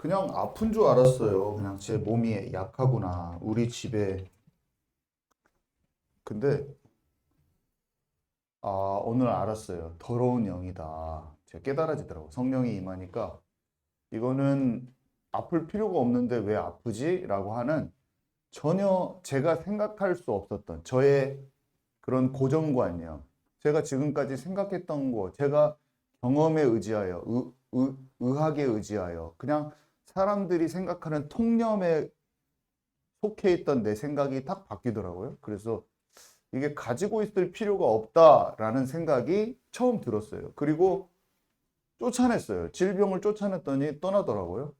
그냥 아픈 줄 알았어요. 그냥 제 몸이 약하구나. 우리 집에. 근데 오늘 알았어요. 더러운 영이다. 제가 깨달아지더라고. 성령이 임하니까 이거는 아플 필요가 없는데 왜 아프지? 라고 하는 전혀 제가 생각할 수 없었던 저의 그런 고정관념. 제가 지금까지 생각했던 거, 제가 경험에 의지하여, 의학에 의지하여, 그냥 사람들이 생각하는 통념에 속해 있던 내 생각이 딱 바뀌더라고요. 그래서 이게 가지고 있을 필요가 없다라는 생각이 처음 들었어요. 그리고 쫓아냈어요. 질병을 쫓아냈더니 떠나더라고요.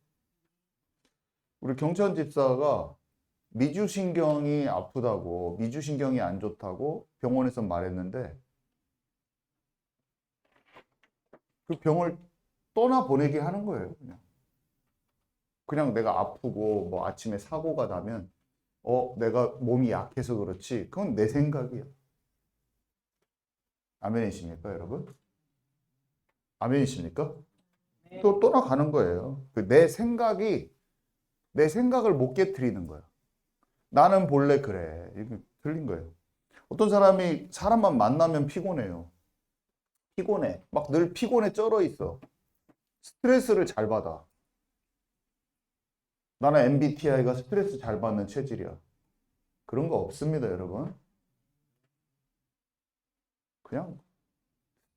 우리 경찬 집사가 미주신경이 아프다고, 미주신경이 안 좋다고 병원에서 말했는데 그 병을 떠나보내게 하는 거예요. 그냥 내가 아프고 뭐 아침에 사고가 나면 내가 몸이 약해서 그렇지. 그건 내 생각이야. 아멘이십니까, 여러분? 아멘이십니까? 또 떠나가는 거예요. 내 생각을 못 깨트리는 거야. 나는 본래 그래. 이거 틀린 거예요. 어떤 사람이 사람만 만나면 피곤해요. 피곤해. 막 늘 피곤에 쩔어 있어. 스트레스를 잘 받아. 나는 MBTI가 스트레스 잘 받는 체질이야. 그런 거 없습니다, 여러분. 그냥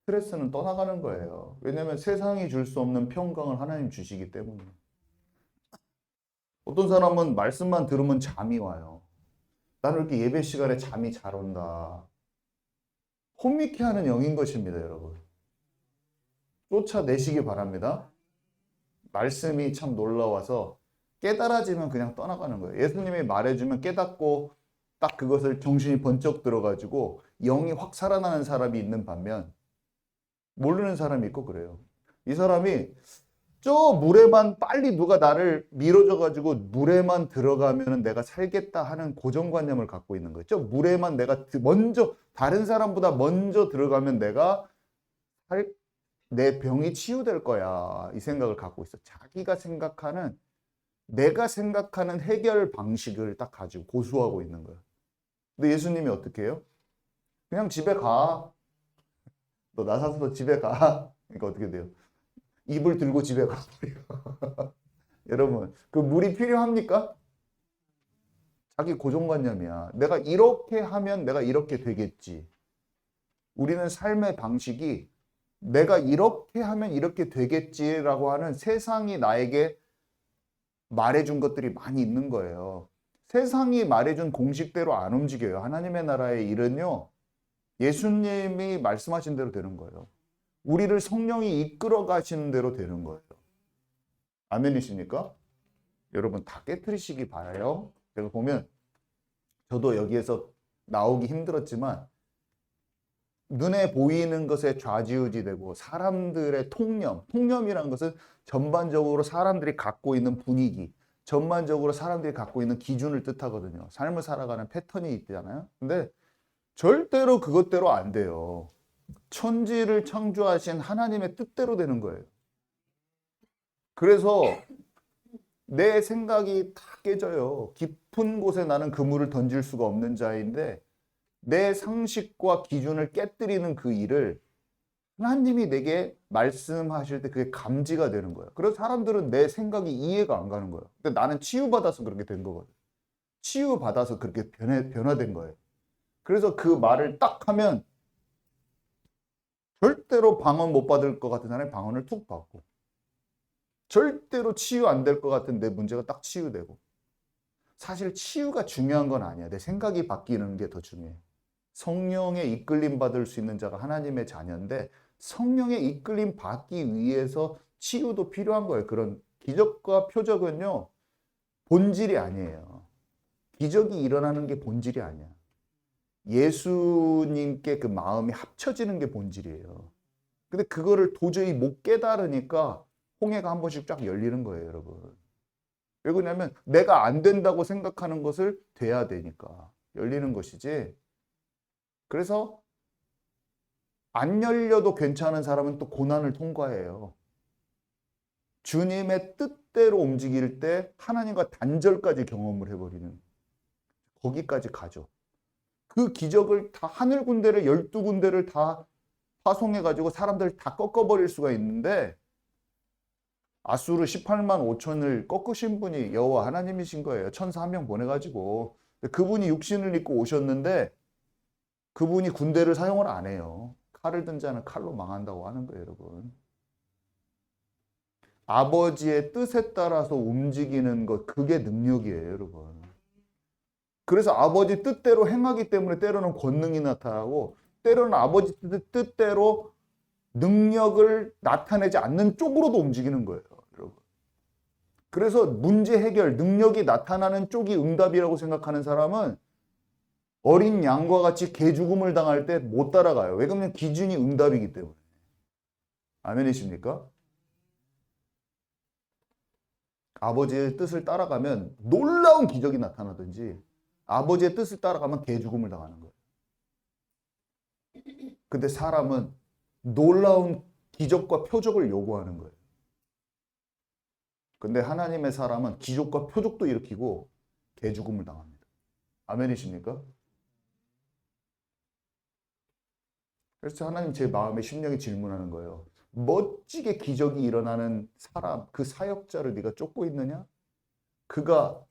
스트레스는 떠나가는 거예요. 왜냐하면 세상이 줄 수 없는 평강을 하나님 주시기 때문에. 어떤 사람은 말씀만 들으면 잠이 와요. 나는 이렇게 예배 시간에 잠이 잘 온다. 혼미케 하는 영인 것입니다, 여러분. 쫓아내시기 바랍니다. 말씀이 참 놀라워서 깨달아지면 그냥 떠나가는 거예요. 예수님이 말해주면 깨닫고 딱 그것을 정신이 번쩍 들어가지고 영이 확 살아나는 사람이 있는 반면 모르는 사람이 있고 그래요. 이 사람이 저 물에만 빨리 누가 나를 밀어줘가지고 물에만 들어가면 내가 살겠다 하는 고정관념을 갖고 있는 거예요. 저 물에만 내가 먼저 다른 사람보다 먼저 들어가면 내 병이 치유될 거야. 이 생각을 갖고 있어. 내가 생각하는 해결 방식을 딱 가지고 고수하고 있는 거예요. 근데 예수님이 어떻게 해요? 그냥 집에 가. 너 나서서 집에 가. 그러니까 어떻게 돼요? 이불 들고 집에 가. 여러분, 그 물이 필요합니까? 자기 고정관념이야. 내가 이렇게 하면 내가 이렇게 되겠지. 우리는 삶의 방식이 내가 이렇게 하면 이렇게 되겠지라고 하는 세상이 나에게 말해준 것들이 많이 있는 거예요. 세상이 말해준 공식대로 안 움직여요. 하나님의 나라의 일은요, 예수님이 말씀하신 대로 되는 거예요. 우리를 성령이 이끌어 가시는 대로 되는 거예요. 아멘이십니까? 여러분 다 깨트리시기 바라요. 제가 보면 저도 여기에서 나오기 힘들었지만 눈에 보이는 것에 좌지우지되고 사람들의 통념이라는 것은 전반적으로 사람들이 갖고 있는 분위기, 전반적으로 사람들이 갖고 있는 기준을 뜻하거든요. 삶을 살아가는 패턴이 있잖아요. 근데 절대로 그것대로 안 돼요. 천지를 창조하신 하나님의 뜻대로 되는 거예요. 그래서 내 생각이 다 깨져요. 깊은 곳에 나는 그물을 던질 수가 없는 자인데 내 상식과 기준을 깨뜨리는 그 일을 하나님이 내게 말씀하실 때 그게 감지가 되는 거예요. 그래서 사람들은 내 생각이 이해가 안 가는 거예요. 근데 나는 치유받아서 그렇게 된 거거든. 치유받아서 그렇게 변화된 거예요. 그래서 그 말을 딱 하면 절대로 방언 못 받을 것 같은 사람이 방언을 툭 받고 절대로 치유 안 될 것 같은 내 문제가 딱 치유되고 사실 치유가 중요한 건 아니야. 내 생각이 바뀌는 게 더 중요해. 성령의 이끌림 받을 수 있는 자가 하나님의 자녀인데 성령의 이끌림 받기 위해서 치유도 필요한 거예요. 그런 기적과 표적은요, 본질이 아니에요. 기적이 일어나는 게 본질이 아니야. 예수님께 그 마음이 합쳐지는 게 본질이에요. 근데 그거를 도저히 못 깨달으니까 홍해가 한 번씩 쫙 열리는 거예요, 여러분. 왜 그러냐면 내가 안 된다고 생각하는 것을 돼야 되니까 열리는 것이지. 그래서 안 열려도 괜찮은 사람은 또 고난을 통과해요. 주님의 뜻대로 움직일 때 하나님과 단절까지 경험을 해버리는, 거기까지 가죠. 그 기적을 다, 하늘 군대를 12군데를 다 파송해가지고 사람들 다 꺾어버릴 수가 있는데, 아수르 18만 5천을 꺾으신 분이 여호와 하나님이신 거예요. 천사 한 명 보내가지고. 그분이 육신을 입고 오셨는데 그분이 군대를 사용을 안 해요. 칼을 든 자는 칼로 망한다고 하는 거예요, 여러분. 아버지의 뜻에 따라서 움직이는 것, 그게 능력이에요, 여러분. 그래서 아버지 뜻대로 행하기 때문에 때로는 권능이 나타나고, 때로는 아버지 뜻대로 능력을 나타내지 않는 쪽으로도 움직이는 거예요, 여러분. 그래서 문제 해결, 능력이 나타나는 쪽이 응답이라고 생각하는 사람은 어린 양과 같이 개죽음을 당할 때 못 따라가요. 왜 그러면 기준이 응답이기 때문에. 아멘이십니까? 아버지의 뜻을 따라가면 놀라운 기적이 나타나든지, 아버지의 뜻을 따라가면 개죽음을 당하는 거예요. 근데 사람은 놀라운 기적과 표적을 요구하는 거예요. 근데 하나님의 사람은 기적과 표적도 일으키고 개죽음을 당합니다. 아멘이십니까? 그래서 하나님 제 마음에 심령이 질문하는 거예요. 멋지게 기적이 일어나는 사람, 그 사역자를 네가 쫓고 있느냐? 그가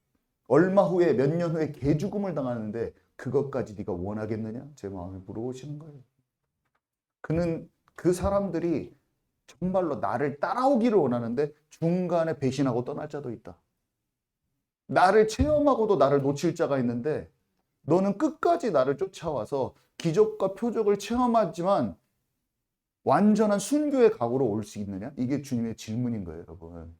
얼마 후에, 몇 년 후에 개죽음을 당하는데 그것까지 네가 원하겠느냐? 제 마음에 물어보시는 거예요. 그는, 그 사람들이 정말로 나를 따라오기를 원하는데 중간에 배신하고 떠날 자도 있다. 나를 체험하고도 나를 놓칠 자가 있는데 너는 끝까지 나를 쫓아와서 기적과 표적을 체험하지만 완전한 순교의 각오로 올 수 있느냐? 이게 주님의 질문인 거예요, 여러분.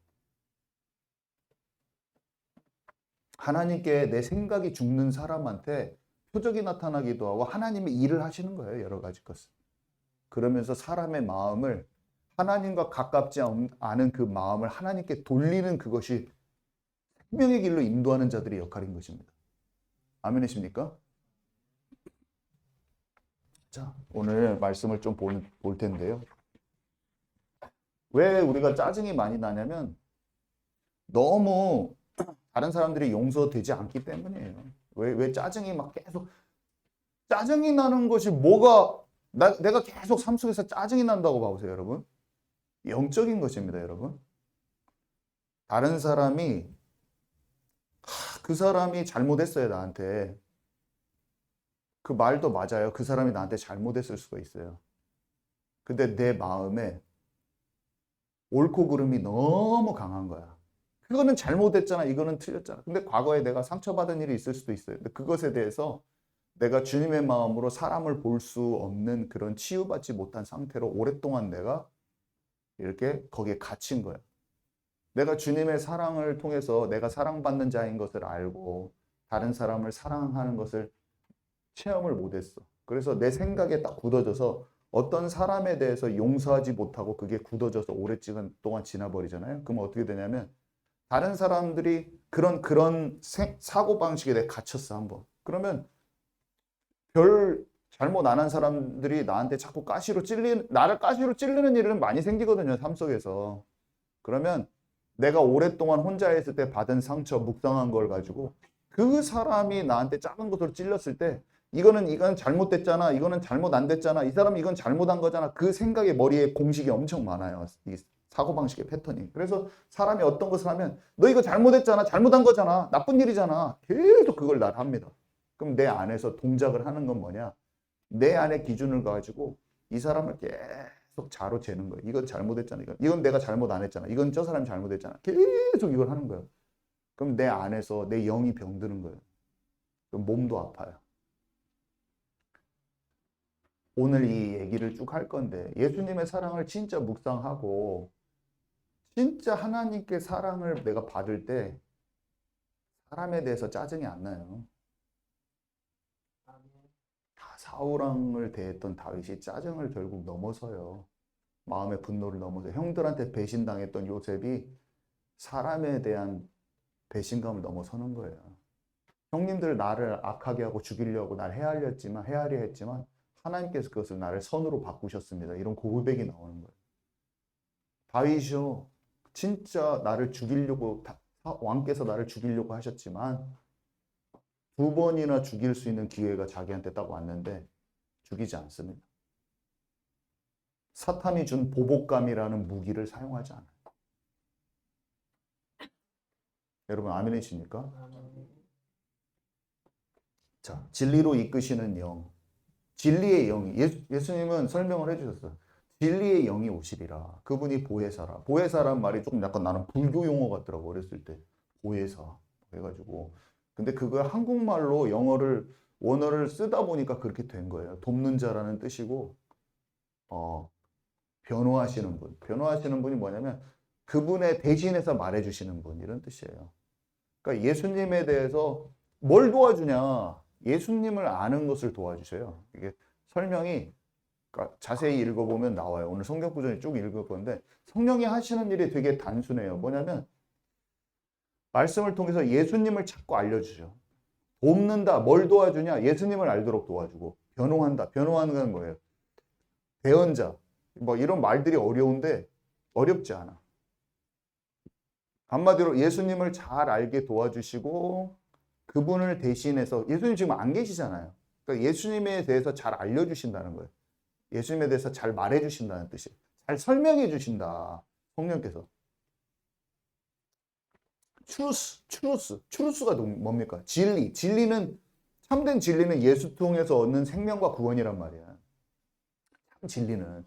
하나님께 내 생각이 죽는 사람한테 표적이 나타나기도 하고 하나님이 일을 하시는 거예요, 여러 가지 것을. 그러면서 사람의 마음을, 하나님과 가깝지 않은 그 마음을 하나님께 돌리는, 그것이 생명의 길로 인도하는 자들의 역할인 것입니다. 아멘이십니까? 자, 오늘 말씀을 좀 볼 텐데요. 왜 우리가 짜증이 많이 나냐면 너무 다른 사람들이 용서되지 않기 때문이에요. 왜 짜증이 막 계속, 짜증이 나는 것이 뭐가, 내가 계속 삶 속에서 짜증이 난다고 봐보세요, 여러분. 영적인 것입니다, 여러분. 다른 사람이, 그 사람이 잘못했어요, 나한테. 그 말도 맞아요. 그 사람이 나한테 잘못했을 수가 있어요. 근데 내 마음에 옳고 그름이 너무 강한 거야. 그거는 잘못했잖아. 이거는 틀렸잖아. 근데 과거에 내가 상처받은 일이 있을 수도 있어요. 근데 그것에 대해서 내가 주님의 마음으로 사람을 볼 수 없는 그런 치유받지 못한 상태로 오랫동안 내가 이렇게 거기에 갇힌 거야. 내가 주님의 사랑을 통해서 내가 사랑받는 자인 것을 알고 다른 사람을 사랑하는 것을 체험을 못했어. 그래서 내 생각에 딱 굳어져서 어떤 사람에 대해서 용서하지 못하고 그게 굳어져서 오래 동안 지나버리잖아요. 그러면 어떻게 되냐면 다른 사람들이 그런 사고방식에 내가 갇혔어, 한번. 그러면 별 잘못 안 한 사람들이 나한테 자꾸 나를 가시로 찔르는 일은 많이 생기거든요, 삶 속에서. 그러면 내가 오랫동안 혼자 있을 때 받은 상처, 묵상한 걸 가지고 그 사람이 나한테 작은 것으로 찔렸을 때 이건 잘못됐잖아, 이거는 잘못 안 됐잖아, 이 사람이 이건 잘못한 거잖아. 그 생각에 머리에 공식이 엄청 많아요. 이 사고방식의 패턴이. 그래서 사람이 어떤 것을 하면 너 이거 잘못했잖아, 잘못한 거잖아, 나쁜 일이잖아. 계속 그걸 날 합니다. 그럼 내 안에서 동작을 하는 건 뭐냐? 내 안의 기준을 가지고 이 사람을 계속 자로 재는 거예요. 이건 잘못했잖아. 이건 내가 잘못 안 했잖아. 이건 저 사람이 잘못했잖아. 계속 이걸 하는 거예요. 그럼 내 안에서 내 영이 병드는 거예요. 그럼 몸도 아파요. 오늘 이 얘기를 쭉 할 건데 예수님의 사랑을 진짜 묵상하고 진짜 하나님께 사랑을 내가 받을 때 사람에 대해서 짜증이 안 나요. 사울왕을 대했던 다윗이 짜증을 결국 넘어서요. 마음의 분노를 넘어서 형들한테 배신당했던 요셉이 사람에 대한 배신감을 넘어서는 거예요. 형님들 나를 악하게 하고 죽이려고 날 헤아려 했지만 하나님께서 그것을 나를 선으로 바꾸셨습니다. 이런 고백이 나오는 거예요. 다윗이요, 진짜 나를 죽이려고 왕께서 나를 죽이려고 하셨지만 2번이나 죽일 수 있는 기회가 자기한테 딱 왔는데 죽이지 않습니다. 사탄이 준 보복감이라는 무기를 사용하지 않아요. 여러분 아멘이십니까? 자, 진리로 이끄시는 영. 진리의 영이 예수님은 설명을 해주셨어요. 진리의 영이 오시리라. 그분이 보혜사라. 보혜사란 말이 조금 약간 나는 불교 용어 같더라고 어렸을 때. 보혜사 해가지고. 근데 그걸 한국말로 원어를 쓰다 보니까 그렇게 된 거예요. 돕는 자라는 뜻이고 변호하시는 분. 변호하시는 분이 뭐냐면 그분의 대신해서 말해주시는 분 이런 뜻이에요. 그러니까 예수님에 대해서 뭘 도와주냐? 예수님을 아는 것을 도와주세요. 이게 설명이 그러니까 자세히 읽어보면 나와요. 오늘 성경 구절을 쭉 읽을 건데 성령이 하시는 일이 되게 단순해요. 뭐냐면 말씀을 통해서 예수님을 자꾸 알려주죠. 돕는다. 뭘 도와주냐? 예수님을 알도록 도와주고 변호한다. 변호하는 건 뭐예요? 대언자. 뭐 이런 말들이 어려운데 어렵지 않아. 한마디로 예수님을 잘 알게 도와주시고 그분을 대신해서 예수님 지금 안 계시잖아요. 그러니까 예수님에 대해서 잘 알려주신다는 거예요. 예수님에 대해서 잘 말해주신다는 뜻이에요. 잘 설명해 주신다. 성령께서. 추루스가 뭡니까? 진리는 참된 진리는 예수 통해서 얻는 생명과 구원이란 말이야. 참 진리는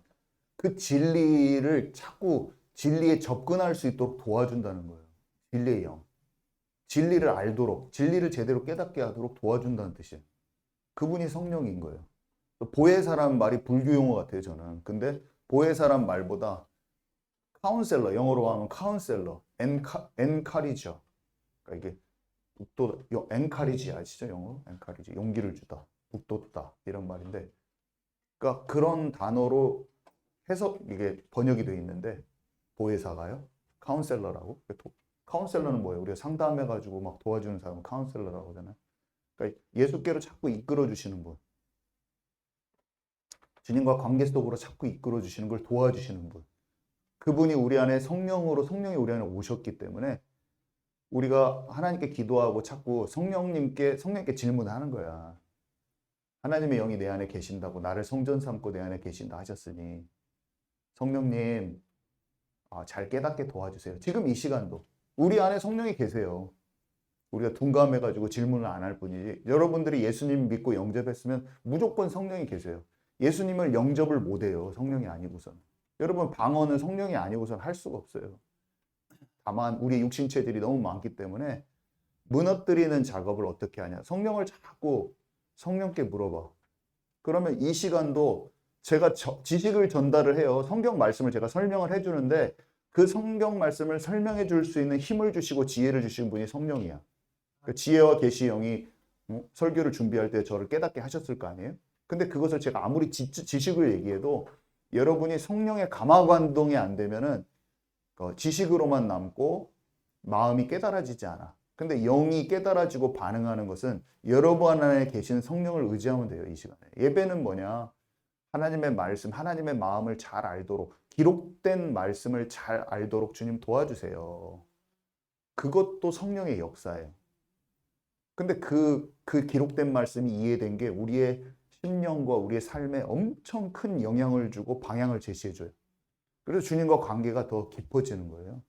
그 진리를 자꾸 진리에 접근할 수 있도록 도와준다는 거예요. 진리의 영. 진리를 알도록, 진리를 제대로 깨닫게 하도록 도와준다는 뜻이에요. 그분이 성령인 거예요. 보혜사라는 말이 불교 용어 같아요, 저는. 근데 보혜사란 말보다 카운셀러, 영어로 하면 카운셀러, 엔카리저. 그러니까 이게 엔카리지 아시죠, 영어? 엔카리지, 용기를 주다, 북돋다 이런 말인데, 그러니까 그런 단어로 이게 번역이 되어 있는데 보혜사가요, 카운셀러라고. 카운셀러는 뭐예요? 우리가 상담해가지고 막 도와주는 사람은 카운셀러라고 하잖아요. 그러니까 예수께로 자꾸 이끌어 주시는 분, 주님과 관계 속으로 자꾸 이끌어 주시는 걸 도와주시는 분. 그분이 우리 안에 성령이 우리 안에 오셨기 때문에 우리가 하나님께 기도하고 자꾸 성령님께 질문하는 거야. 하나님의 영이 내 안에 계신다고 나를 성전 삼고 내 안에 계신다 하셨으니 성령님 잘 깨닫게 도와주세요. 지금 이 시간도 우리 안에 성령이 계세요. 우리가 둔감해가지고 질문을 안 할 뿐이지 여러분들이 예수님 믿고 영접했으면 무조건 성령이 계세요. 예수님을 영접을 못해요. 성령이 아니고선. 여러분 방언은 성령이 아니고선 할 수가 없어요. 다만 우리 육신체들이 너무 많기 때문에 무너뜨리는 작업을 어떻게 하냐. 성령을 자꾸 성령께 물어봐. 그러면 이 시간도 제가 지식을 전달을 해요. 성경 말씀을 제가 설명을 해주는데 그 성경 말씀을 설명해 줄 수 있는 힘을 주시고 지혜를 주신 분이 성령이야. 그 지혜와 계시 영이 설교를 준비할 때 저를 깨닫게 하셨을 거 아니에요? 근데 그것을 제가 아무리 지식을 얘기해도 여러분이 성령의 감화관동이 안 되면은 지식으로만 남고 마음이 깨달아지지 않아. 근데 영이 깨달아지고 반응하는 것은 여러분 안에 계신 성령을 의지하면 돼요. 이 시간에. 예배는 뭐냐? 하나님의 말씀, 하나님의 마음을 잘 알도록 기록된 말씀을 잘 알도록 주님 도와주세요. 그것도 성령의 역사예요. 근데 그 기록된 말씀이 이해된 게 우리의 심령과 우리의 삶에 엄청 큰 영향을 주고 방향을 제시해줘요. 그래서 주님과 관계가 더 깊어지는 거예요.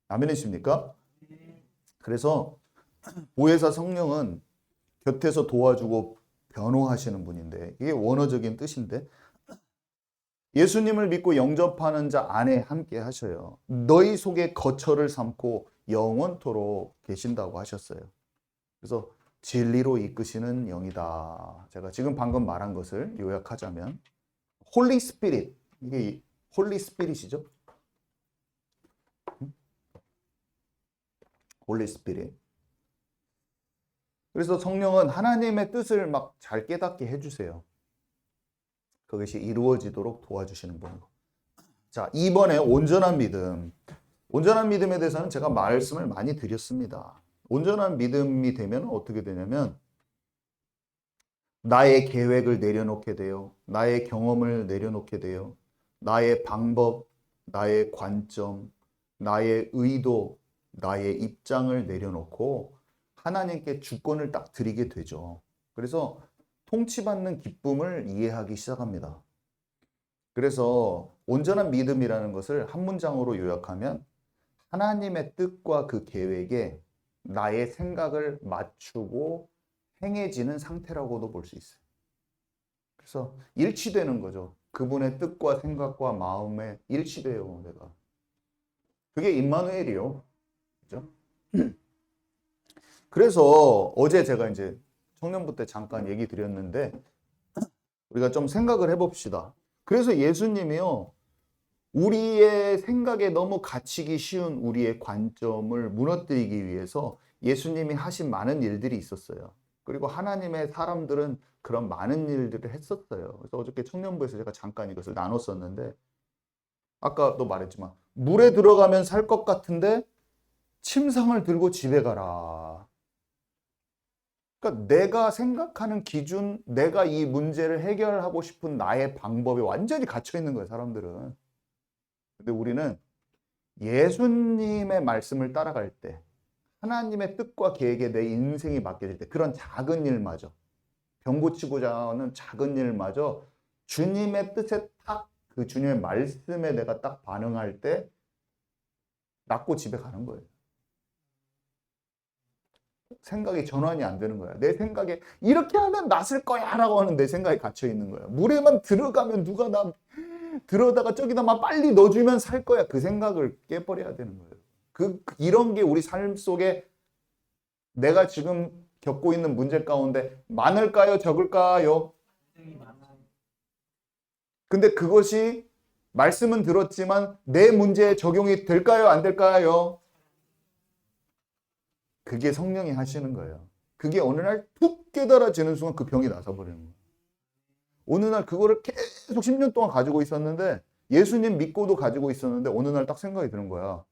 아멘이십니까? 그래서 보혜사 성령은 곁에서 도와주고 변호하시는 분인데 이게 원어적인 뜻인데 예수님을 믿고 영접하는 자 안에 함께 하셔요. 너희 속에 거처를 삼고 영원토록 계신다고 하셨어요. 그래서 진리로 이끄시는 영이다. 제가 지금 방금 말한 것을 요약하자면 홀리 스피릿, 이게 홀리 스피릿이죠. 홀리 스피릿. 그래서 성령은 하나님의 뜻을 막 잘 깨닫게 해주세요. 그것이 이루어지도록 도와주시는 분이고. 자, 이번에 온전한 믿음. 온전한 믿음에 대해서는 제가 말씀을 많이 드렸습니다. 온전한 믿음이 되면 어떻게 되냐면 나의 계획을 내려놓게 돼요. 나의 경험을 내려놓게 돼요. 나의 방법, 나의 관점, 나의 의도, 나의 입장을 내려놓고 하나님께 주권을 딱 드리게 되죠. 그래서 통치받는 기쁨을 이해하기 시작합니다. 그래서 온전한 믿음이라는 것을 한 문장으로 요약하면 하나님의 뜻과 그 계획에 나의 생각을 맞추고 행해지는 상태라고도 볼 수 있어요. 그래서 일치되는 거죠. 그분의 뜻과 생각과 마음에 일치돼요, 내가. 그게 임마누엘이요. 그죠? 그래서 어제 제가 이제 청년부 때 잠깐 얘기 드렸는데 우리가 좀 생각을 해봅시다. 그래서 예수님이요, 우리의 생각에 너무 갇히기 쉬운 우리의 관점을 무너뜨리기 위해서 예수님이 하신 많은 일들이 있었어요. 그리고 하나님의 사람들은 그런 많은 일들을 했었어요. 그래서 어저께 청년부에서 제가 잠깐 이것을 나눴었는데, 아까도 말했지만 물에 들어가면 살 것 같은데 침상을 들고 집에 가라. 그러니까 내가 생각하는 기준, 내가 이 문제를 해결하고 싶은 나의 방법이 완전히 갇혀 있는 거예요, 사람들은. 근데 우리는 예수님의 말씀을 따라갈 때, 하나님의 뜻과 계획에 내 인생이 맡겨질 때, 그런 작은 일마저, 병 고치고자 하는 작은 일마저 주님의 뜻에 딱, 그 주님의 말씀에 내가 딱 반응할 때 낫고 집에 가는 거예요. 생각이 전환이 안 되는 거야. 내 생각에 이렇게 하면 낫을 거야 라고 하는 내 생각이 갇혀 있는 거야. 물에만 들어가면 누가 나 들어다가 저기다만 빨리 넣어주면 살 거야. 그 생각을 깨버려야 되는 거예요. 이런 게 우리 삶 속에 내가 지금 겪고 있는 문제 가운데 많을까요? 적을까요? 근데 그것이 말씀은 들었지만 내 문제에 적용이 될까요? 안 될까요? 그게 성령이 하시는 거예요. 그게 어느 날 툭 깨달아지는 순간 그 병이 나서버리는 거예요. 어느 날 그거를 계속 10년 동안 가지고 있었는데, 예수님 믿고도 가지고 있었는데 어느 날 딱 생각이 드는 거야.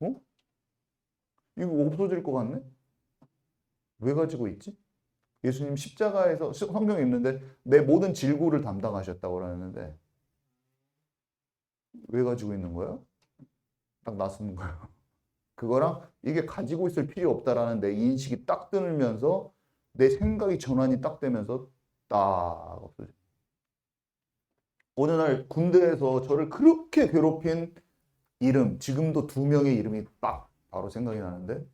어? 이거 없어질 것 같네? 왜 가지고 있지? 예수님 십자가에서 성경에 있는데 내 모든 질고를 담당하셨다고 그러는데 왜 가지고 있는 거야? 딱 낯선 거예요. 그거랑 이게 가지고 있을 필요 없다라는 내 인식이 딱 들면서 내 생각이 전환이 딱 되면서 딱 없어져. 어느 날 군대에서 저를 그렇게 괴롭힌 이름, 지금도 2명의 이름이 딱 바로 생각이 나는데,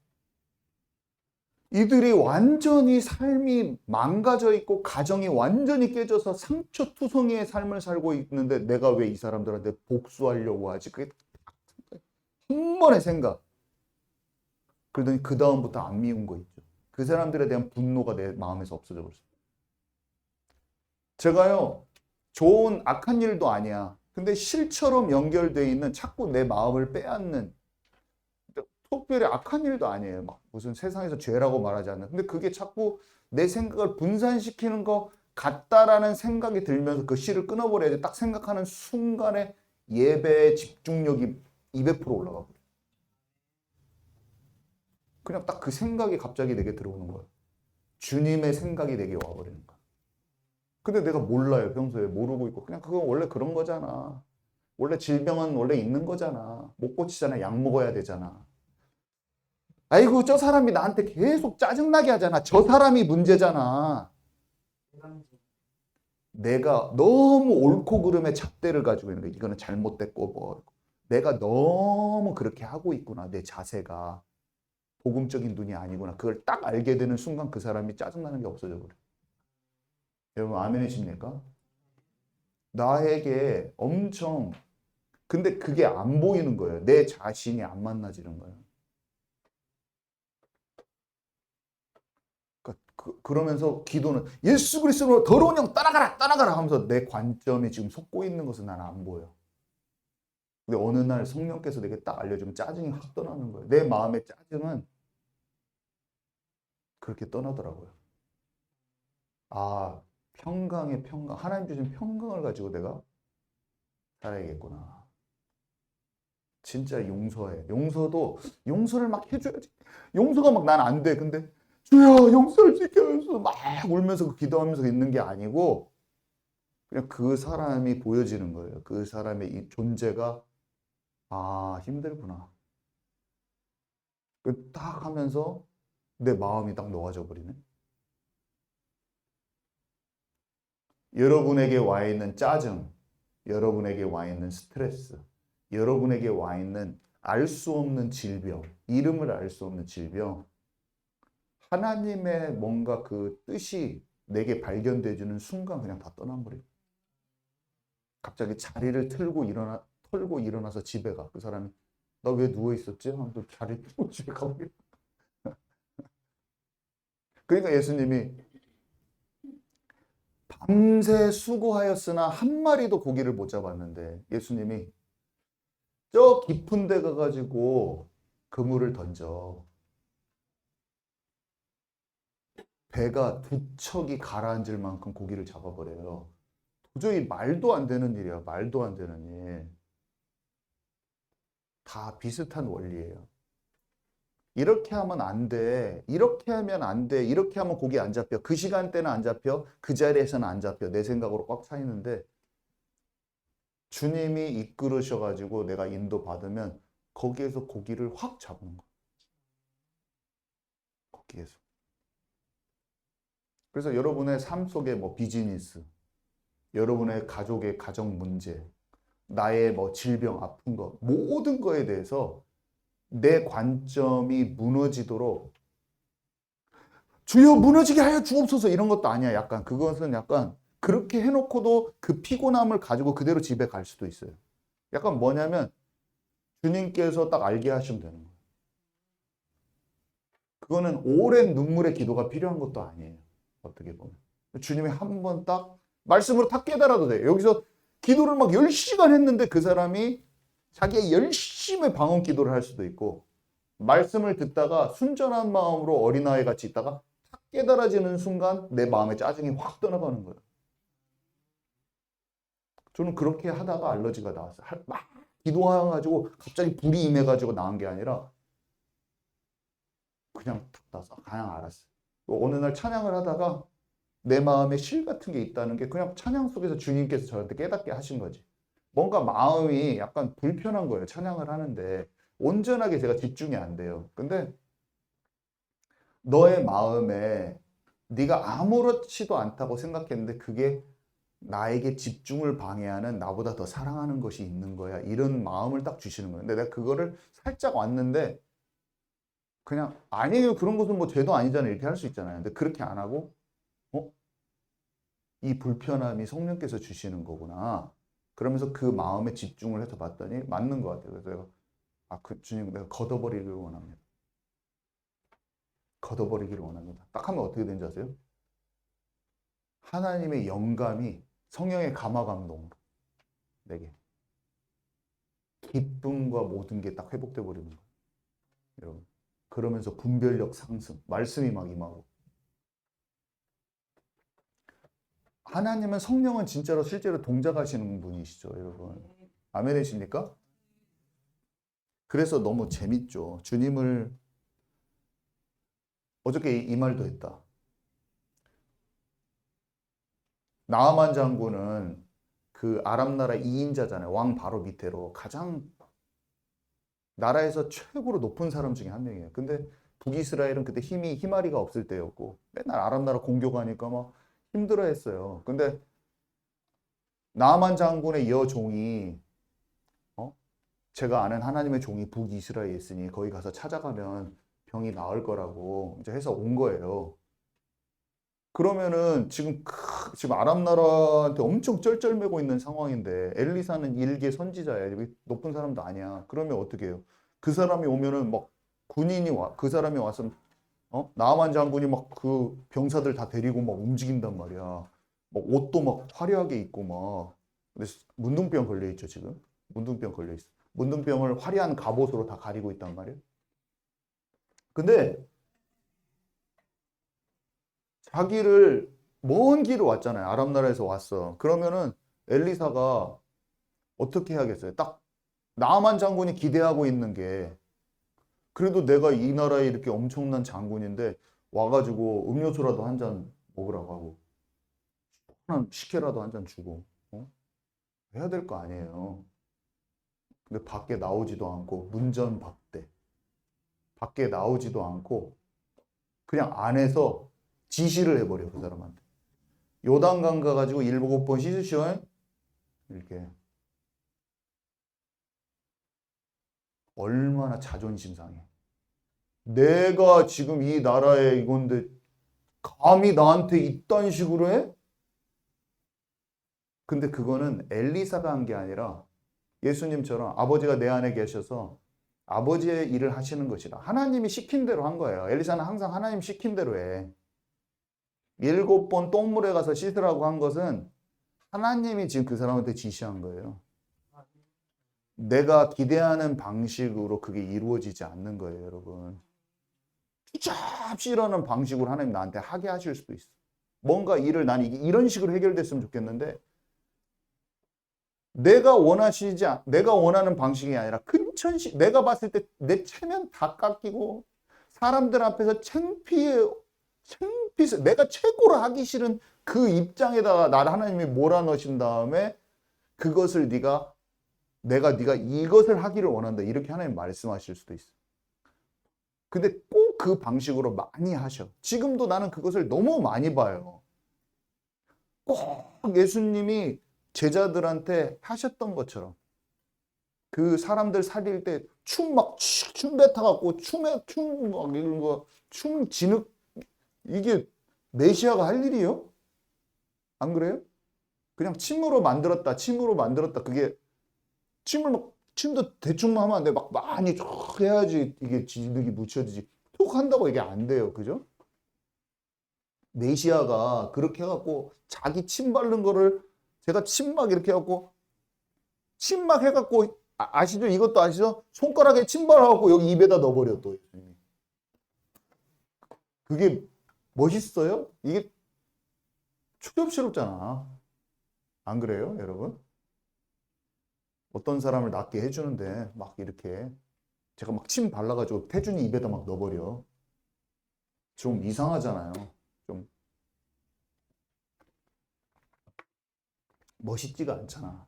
이들이 완전히 삶이 망가져 있고 가정이 완전히 깨져서 상처투성이의 삶을 살고 있는데 내가 왜 이 사람들한테 복수하려고 하지? 그게 한 번의 생각. 그러더니 그 다음부터 안 미운 거 있죠. 그 사람들에 대한 분노가 내 마음에서 없어져 버렸어요. 제가요, 좋은 악한 일도 아니야. 근데 실처럼 연결되어 있는 자꾸 내 마음을 빼앗는, 특별히 악한 일도 아니에요. 막 무슨 세상에서 죄라고 말하지 않는. 근데 그게 자꾸 내 생각을 분산시키는 거 같다라는 생각이 들면서 그 씨를 끊어버려야지 딱 생각하는 순간에 예배의 집중력이 200% 올라가 버려요. 그냥 딱 그 생각이 갑자기 내게 들어오는 거예요. 주님의 생각이 내게 와버리는 거야. 근데 내가 몰라요. 평소에 모르고 있고 그냥 그건 원래 그런 거잖아. 원래 질병은 원래 있는 거잖아. 못 고치잖아. 약 먹어야 되잖아. 아이고 저 사람이 나한테 계속 짜증나게 하잖아. 저 사람이 문제잖아. 내가 너무 옳고 그름의 잣대를 가지고 있는 거야. 이거는 잘못됐고 뭐 내가 너무 그렇게 하고 있구나. 내 자세가 복음적인 눈이 아니구나. 그걸 딱 알게 되는 순간 그 사람이 짜증나는 게 없어져 버려. 여러분 아멘이십니까? 나에게 엄청, 근데 그게 안 보이는 거예요. 내 자신이 안 만나지는 거예요. 그러면서 기도는 예수 그리스도로 더러운 영 떠나가라 떠나가라 하면서 내 관점이 지금 솟고 있는 것은 나는 안 보여. 근데 어느 날 성령께서 내게 딱 알려주면 짜증이 확 떠나는 거예요. 내 마음의 짜증은 그렇게 떠나더라고요. 아, 평강의 평강, 하나님 주신 평강을 가지고 내가 살아야겠구나. 진짜 용서해. 용서도 용서를 막 해줘야지. 용서가 막 난 안 돼. 근데 주여 용서를 시켜서 막 울면서 기도하면서 있는 게 아니고 그냥 그 사람이 보여지는 거예요. 그 사람의 이 존재가 아, 힘들구나. 그 딱 하면서 내 마음이 딱 녹아져 버리네. 여러분에게 와 있는 짜증, 여러분에게 와 있는 스트레스, 여러분에게 와 있는 알 수 없는 질병, 이름을 알 수 없는 질병, 하나님의 뭔가 그 뜻이 내게 발견되어지는 순간 그냥 다 떠나버려요. 갑자기 자리를 털고 일어나서 집에 가. 그 사람이 나 왜 누워 있었지? 하면서 자리 털고 집에 가버려. 그러니까 예수님이 밤새 수고하였으나 한 마리도 고기를 못 잡았는데 예수님이 저 깊은 데 가가지고 그물을 던져. 배가 두 척이 가라앉을 만큼 고기를 잡아버려요. 도저히 말도 안 되는 일이야. 말도 안 되는 일. 다 비슷한 원리예요. 이렇게 하면 안 돼. 이렇게 하면 안 돼. 이렇게 하면 고기 안 잡혀. 그 시간대는 안 잡혀. 그 자리에서는 안 잡혀. 내 생각으로 꽉 차 있는데 주님이 이끌으셔가지고 내가 인도받으면 거기에서 고기를 확 잡는 거야. 거기에서. 그래서 여러분의 삶 속에 뭐 비즈니스, 여러분의 가족의 가정 문제, 나의 뭐 질병, 아픈 거, 모든 거에 대해서 내 관점이 무너지도록 주여 무너지게 하여 주옵소서 이런 것도 아니야. 약간 그것은 약간 그렇게 해놓고도 그 피곤함을 가지고 그대로 집에 갈 수도 있어요. 약간 뭐냐면 주님께서 딱 알게 하시면 되는 거예요. 그거는 오랜 눈물의 기도가 필요한 것도 아니에요. 어떻게 보면. 주님이 한 번 딱 말씀으로 딱 깨달아도 돼요. 여기서 기도를 막 10시간 했는데 그 사람이 자기의 열심히 방언 기도를 할 수도 있고 말씀을 듣다가 순전한 마음으로 어린아이 같이 있다가 딱 깨달아지는 순간 내 마음의 짜증이 확 떠나가는 거예요. 저는 그렇게 하다가 알러지가 나왔어요. 막 기도해가지고 갑자기 불이 임해가지고 나은 게 아니라 그냥 탁 나서 그냥 알았어요. 어느 날 찬양을 하다가 내 마음에 실 같은 게 있다는 게 그냥 찬양 속에서 주님께서 저한테 깨닫게 하신 거지. 뭔가 마음이 약간 불편한 거예요. 찬양을 하는데 온전하게 제가 집중이 안 돼요. 근데 너의 마음에 네가 아무렇지도 않다고 생각했는데 그게 나에게 집중을 방해하는 나보다 더 사랑하는 것이 있는 거야. 이런 마음을 딱 주시는 거예요. 근데 내가 그거를 살짝 왔는데 그냥 아니에요. 그런 것은 뭐 죄도 아니잖아요. 이렇게 할 수 있잖아요. 근데 그렇게 안 하고 어? 이 불편함이 성령께서 주시는 거구나. 그러면서 그 마음에 집중을 해서 봤더니 맞는 것 같아요. 그래서 내가 그 주님 내가 걷어버리기를 원합니다. 걷어버리기를 원합니다. 딱 하면 어떻게 되는지 아세요? 하나님의 영감이 성령의 감화감동으로 내게 기쁨과 모든 게 딱 회복돼 버리는 거예요. 여러분. 그러면서 분별력 상승, 말씀이 막 임하고. 하나님은 성령은 진짜로 실제로 동작하시는 분이시죠, 여러분. 아멘이십니까? 그래서 너무 재밌죠. 주님을 어저께 이 말도 했다. 나아만 장군은 그 아람 나라 2인자잖아요. 왕 바로 밑에로 가장 나라에서 최고로 높은 사람 중에 한 명이에요. 근데 북이스라엘은 그때 힘아리가 없을 때였고 맨날 아람 나라 공격하니까 막 힘들어했어요. 근데 나아만 장군의 여종이 제가 아는 하나님의 종이 북이스라엘에 있으니 거기 가서 찾아가면 병이 나을 거라고 이제 해서 온 거예요. 그러면은 지금 아람 나라한테 엄청 쩔쩔매고 있는 상황인데 엘리사는 일개 선지자야. 여기 높은 사람도 아니야. 그러면 어떻게 해요? 그 사람이 오면은 막 그 사람이 와서 나아만 장군이 막 그 병사들 다 데리고 막 움직인단 말이야. 막 옷도 막 화려하게 입고 막 근데 문둥병 걸려 있죠, 지금. 문둥병 걸려 있어. 문둥병을 화려한 갑옷으로 다 가리고 있단 말이에요. 근데 자기를 먼 길을 왔잖아요. 아랍 나라에서 왔어. 그러면은 엘리사가 어떻게 해야겠어요? 딱 나아만 장군이 기대하고 있는 게 그래도 내가 이 나라에 이렇게 엄청난 장군인데 와가지고 음료수라도 한 잔 먹으라고 하고 하나 식혜라도 한 잔 주고 해야 될 거 아니에요. 근데 밖에 나오지도 않고 문전박대. 밖에 나오지도 않고 그냥 안에서 지시를 해버려 그 사람한테. 요단강 가가지고 7번 씻으시오. 이렇게. 얼마나 자존심 상해. 내가 지금 이 나라에 이건데 감히 나한테 이딴 식으로 해? 근데 그거는 엘리사가 한 게 아니라 예수님처럼 아버지가 내 안에 계셔서 아버지의 일을 하시는 것이다. 하나님이 시킨 대로 한 거예요. 엘리사는 항상 하나님 시킨 대로 해. 7번 똥물에 가서 씻으라고 한 것은 하나님이 지금 그 사람한테 지시한 거예요. 내가 기대하는 방식으로 그게 이루어지지 않는 거예요, 여러분. 투잡시라는 방식으로 하나님 나한테 하게 하실 수도 있어. 뭔가 일을 난 이런 식으로 해결됐으면 좋겠는데 내가 원하는 방식이 아니라 근천식, 내가 봤을 때 내 체면 다 깎이고 사람들 앞에서 내가 최고로 하기 싫은 그 입장에다가 나를 하나님이 몰아넣으신 다음에 그것을 네가 이것을 하기를 원한다. 이렇게 하나님 말씀하실 수도 있어. 근데 꼭 그 방식으로 많이 하셔. 지금도 나는 그것을 너무 많이 봐요. 꼭 예수님이 제자들한테 하셨던 것처럼 그 사람들 살릴 때 춤 뱉어갖고 춤 막 이런 거 춤 진흙 이게 메시아가 할 일이요? 안 그래요? 그냥 침으로 만들었다 그게 침도 대충만 하면 안 돼. 막 많이 쭉 해야지 이게 진흙이 묻혀지지. 툭 한다고 이게 안 돼요. 그죠? 메시아가 그렇게 해갖고 자기 침 바른 거를 제가 침막 이렇게 해갖고 침막 해갖고 아시죠? 이것도 아시죠? 손가락에 침 발라갖고 여기 입에다 넣어버려 또. 그게 멋있어요? 이게 추접스럽잖아. 안 그래요, 여러분? 어떤 사람을 낫게 해주는데 막 이렇게 제가 막 침 발라가지고 태준이 입에다 막 넣어버려. 좀 이상하잖아요. 좀 멋있지가 않잖아.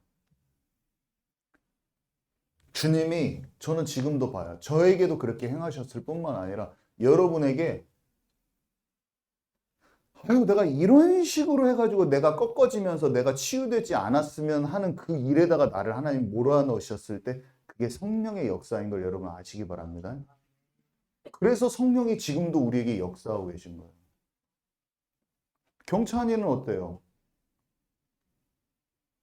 주님이 저는 지금도 봐요. 저에게도 그렇게 행하셨을 뿐만 아니라 여러분에게 아유 내가 이런 식으로 해가지고 내가 꺾어지면서 내가 치유되지 않았으면 하는 그 일에다가 나를 하나님 몰아넣으셨을 때 그게 성령의 역사인 걸 여러분 아시기 바랍니다. 그래서 성령이 지금도 우리에게 역사하고 계신 거예요. 경찬이는 어때요?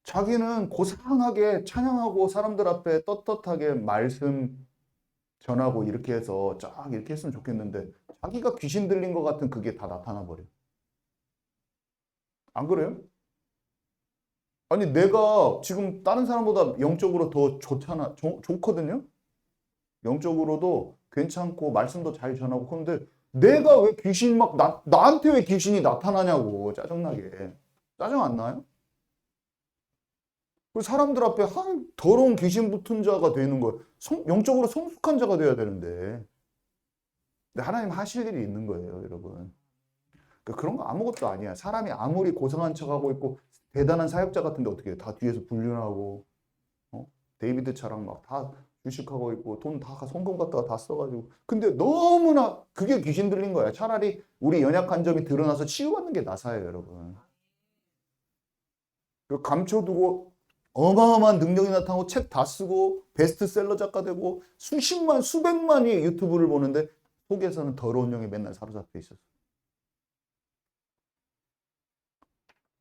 자기는 고상하게 찬양하고 사람들 앞에 떳떳하게 말씀 전하고 이렇게 해서 쫙 이렇게 했으면 좋겠는데 자기가 귀신 들린 것 같은 그게 다 나타나 버려. 안 그래요? 아니 내가 지금 다른 사람보다 영적으로 더 좋거든요. 영적으로도 괜찮고 말씀도 잘 전하고 그런데 내가 왜 귀신이 막 나한테 왜 귀신이 나타나냐고 짜증나게. 짜증 안 나요? 그 사람들 앞에 한 더러운 귀신 붙은 자가 되는 거예요. 영적으로 성숙한 자가 돼야 되는데. 근데 하나님 하실 일이 있는 거예요, 여러분. 그런 거 아무것도 아니야. 사람이 아무리 고상한 척하고 있고 대단한 사역자 같은데 어떻게 해? 다 뒤에서 불륜하고 데이비드처럼 막 다 주식하고 있고 돈 다 성금 갖다가 다 써가지고 근데 너무나 그게 귀신 들린 거야. 차라리 우리 연약한 점이 드러나서 치유받는 게 나사예요, 여러분. 감춰두고 어마어마한 능력이 나타나고 책 다 쓰고 베스트셀러 작가 되고 수십만 수백만이 유튜브를 보는데 속에서는 더러운 영에 맨날 사로잡혀 있었어.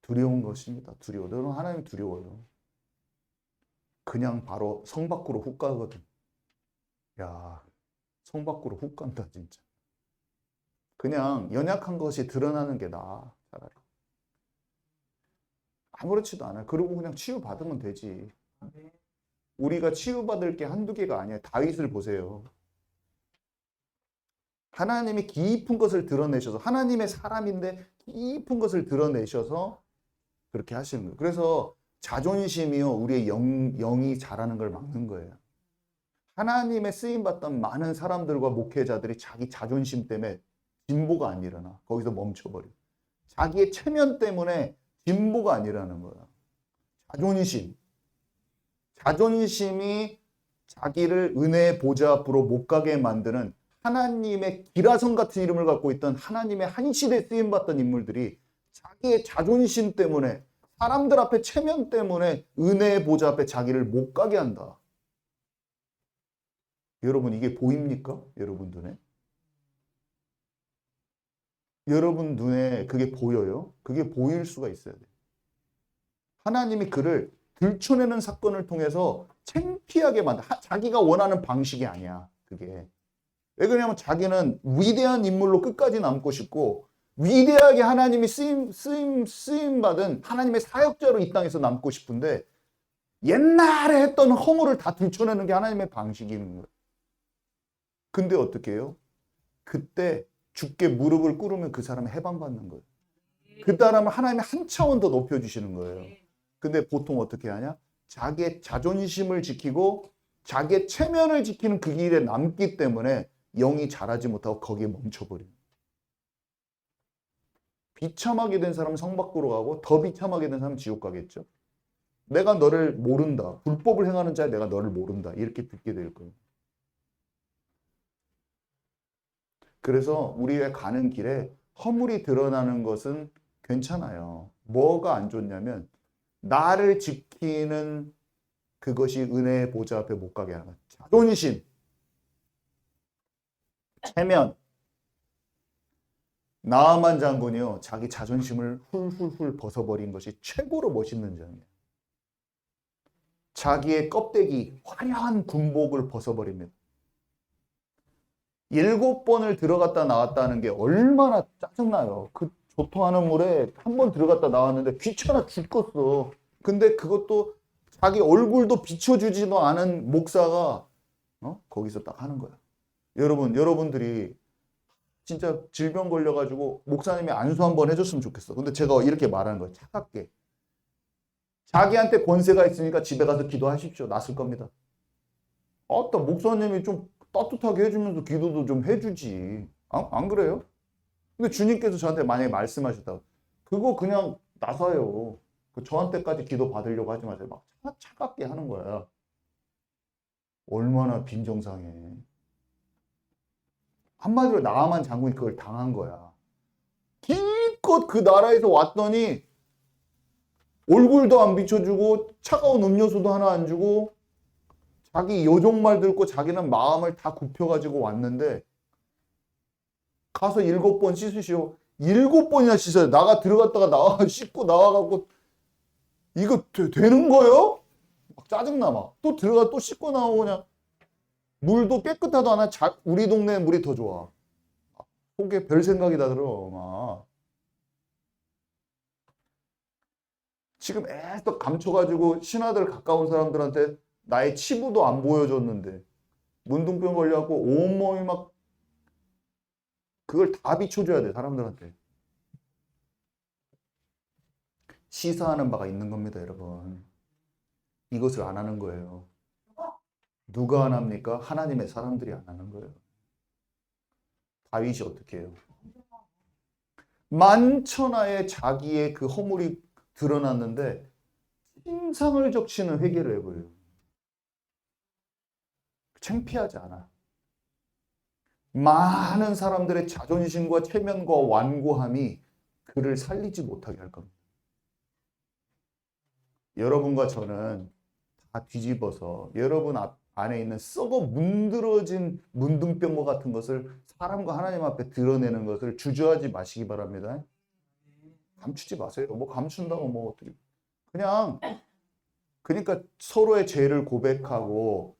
두려운 것입니다. 두려워. 너는 하나님 두려워요. 그냥 바로 성 밖으로 훅 가거든. 야, 성 밖으로 훅 간다 진짜. 그냥 연약한 것이 드러나는 게 나아. 차라리. 아무렇지도 않아요. 그리고 그냥 치유받으면 되지. 우리가 치유받을 게 한두 개가 아니야. 다윗을 보세요. 하나님이 깊은 것을 드러내셔서 하나님의 사람인데 깊은 것을 드러내셔서 그렇게 하시는 거예요. 그래서 자존심이요 우리의 영이 자라는 걸 막는 거예요. 하나님의 쓰임받던 많은 사람들과 목회자들이 자기 자존심 때문에 진보가 안 일어나. 거기서 멈춰버려. 자기의 체면 때문에 진보가 안 일어나는 거야. 자존심이 자기를 은혜의 보좌 앞으로 못 가게 만드는 하나님의 기라성 같은 이름을 갖고 있던 하나님의 한 시대에 쓰임받던 인물들이 자기의 자존심 때문에 사람들 앞에 체면 때문에 은혜의 보좌 앞에 자기를 못 가게 한다. 여러분 이게 보입니까? 여러분 눈에? 여러분 눈에 그게 보여요? 그게 보일 수가 있어야 돼요. 하나님이 그를 들춰내는 사건을 통해서 창피하게 자기가 원하는 방식이 아니야. 그게. 왜 그러냐면 자기는 위대한 인물로 끝까지 남고 싶고 위대하게 하나님이 쓰임 받은 하나님의 사역자로 이 땅에서 남고 싶은데 옛날에 했던 허물을 다 들춰내는 게 하나님의 방식인 거예요. 근데 어떻게 해요? 그때 주께 무릎을 꿇으면 그 사람은 해방받는 거예요. 그 사람을 하나님이 한 차원 더 높여주시는 거예요. 근데 보통 어떻게 하냐? 자기의 자존심을 지키고 자기의 체면을 지키는 그 길에 남기 때문에 영이 자라지 못하고 거기에 멈춰버려요. 비참하게 된 사람은 성 밖으로 가고 더 비참하게 된 사람은 지옥 가겠죠. 내가 너를 모른다. 불법을 행하는 자에 내가 너를 모른다. 이렇게 듣게 될 거예요. 그래서 우리의 가는 길에 허물이 드러나는 것은 괜찮아요. 뭐가 안 좋냐면 나를 지키는 그것이 은혜의 보좌 앞에 못 가게 하는 거예요. 자존심, 체면. 나아만 장군이요. 자기 자존심을 훌훌훌 벗어버린 것이 최고로 멋있는 점이에요. 자기의 껍데기, 화려한 군복을 벗어버립니다. 7번을 들어갔다 나왔다는 게 얼마나 짜증나요. 그 조토하는 물에 한 번 들어갔다 나왔는데 귀찮아 죽겠어. 근데 그것도 자기 얼굴도 비춰주지도 않은 목사가 거기서 딱 하는 거야. 여러분들이 진짜 질병 걸려가지고 목사님이 안수 한번 해줬으면 좋겠어. 근데 제가 이렇게 말하는 거예요. 차갑게. 자기한테 권세가 있으니까 집에 가서 기도하십시오. 낫을 겁니다. 어떤 목사님이 좀 따뜻하게 해주면서 기도도 좀 해주지. 안 그래요? 근데 주님께서 저한테 만약에 말씀하셨다. 그거 그냥 나서요. 저한테까지 기도 받으려고 하지 마세요. 막 차갑게 하는 거야. 얼마나 빈정상해. 한마디로 나아만 장군이 그걸 당한 거야. 기껏 그 나라에서 왔더니 얼굴도 안 비춰주고 차가운 음료수도 하나 안 주고 자기 요종말 듣고 자기는 마음을 다 굽혀가지고 왔는데 가서 7번 씻으시오. 7번이나 씻어요. 나가 들어갔다가 나와 씻고 나와갖고 이거 되는 거예요? 막 짜증나 막. 또 들어가 또 씻고 나오고 그냥 물도 깨끗하도 않아. 우리 동네 물이 더 좋아. 속에 별 생각이 다 들어 막. 지금 애써 감춰가지고 신하들 가까운 사람들한테 나의 치부도 안 보여줬는데 문둥병 걸려갖고 온몸이 막 그걸 다 비춰줘야 돼 사람들한테. 시사하는 바가 있는 겁니다 여러분. 이것을 안 하는 거예요. 누가 안 합니까? 하나님의 사람들이 안 하는 거예요. 다윗이 어떻게 해요? 만천하에 자기의 그 허물이 드러났는데 신상을 적시는 회개를 해버려요. 창피하지 않아. 많은 사람들의 자존심과 체면과 완고함이 그를 살리지 못하게 할 겁니다. 여러분과 저는 다 뒤집어서 여러분 안에 있는 썩어 문드러진 문둥병과 같은 것을 사람과 하나님 앞에 드러내는 것을 주저하지 마시기 바랍니다. 감추지 마세요. 뭐 감춘다고 뭐 어떻게. 그러니까 서로의 죄를 고백하고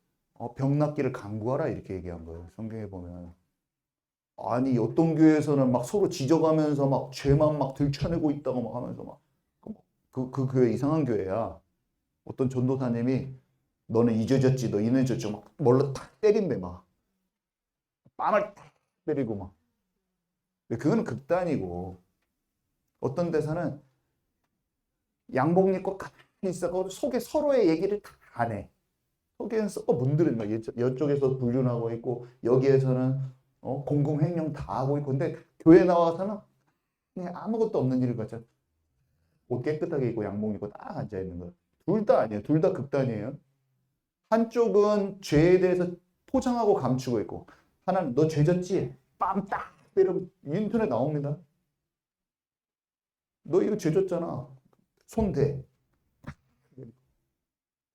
병낫기를 간구하라 이렇게 얘기한 거예요. 성경에 보면. 아니 어떤 교회에서는 막 서로 지져가면서 막 죄만 막 들춰내고 있다고 막 하면서 막 그 교회 이상한 교회야. 어떤 전도사님이 너는 잊어졌지, 너 잊어졌지 막 뭘로 탁 때린대 막 뺨을 탁 때리고 막. 그거는 극단이고 어떤 데서는 양복 입고 가만히 있어서 속에 서로의 얘기를 다 안 해. 속에는 썩어 문드러져. 막 이쪽에서 불륜하고 있고 여기에서는 공공횡령 다 하고 있고 근데 교회 나와서는 그냥 아무것도 없는 일 같죠. 옷 깨끗하게 입고 양복 입고 딱 앉아있는 거예요. 둘 다 아니에요. 둘 다 극단이에요. 한쪽은 죄에 대해서 포장하고 감추고 있고, 하나는 너 죄 졌지? 빰 딱 때리면 인터넷 나옵니다. 너 이거 죄 졌잖아. 손 대.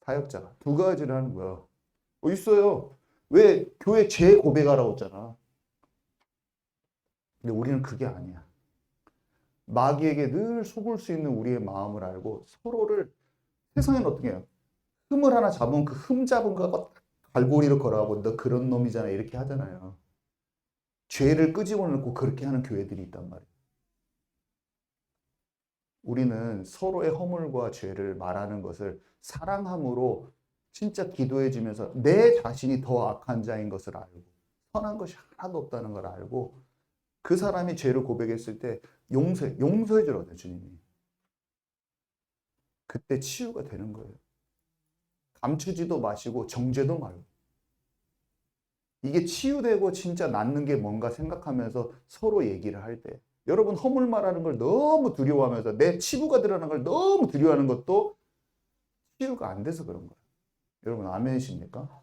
사역자가 두 가지를 하는 거야. 있어요. 왜 교회 죄 고백하라고 했잖아. 근데 우리는 그게 아니야. 마귀에게 늘 속을 수 있는 우리의 마음을 알고 서로를, 세상에는 어떻게 해요? 흠을 하나 잡으면 그 흠 잡은 거가 갈고리를 걸어하고 너 그런 놈이잖아 이렇게 하잖아요. 죄를 끄집어 놓고 그렇게 하는 교회들이 있단 말이에요. 우리는 서로의 허물과 죄를 말하는 것을 사랑함으로 진짜 기도해 주면서 내 자신이 더 악한 자인 것을 알고 선한 것이 하나도 없다는 걸 알고 그 사람이 죄를 고백했을 때 용서해 주라고요, 주님이. 그때 치유가 되는 거예요. 감추지도 마시고 정죄도 말고. 이게 치유되고 진짜 낫는 게 뭔가 생각하면서 서로 얘기를 할 때, 여러분 허물 말하는 걸 너무 두려워하면서 내 치부가 드러나는 걸 너무 두려워하는 것도 치유가 안 돼서 그런 거예요. 여러분 아멘이십니까?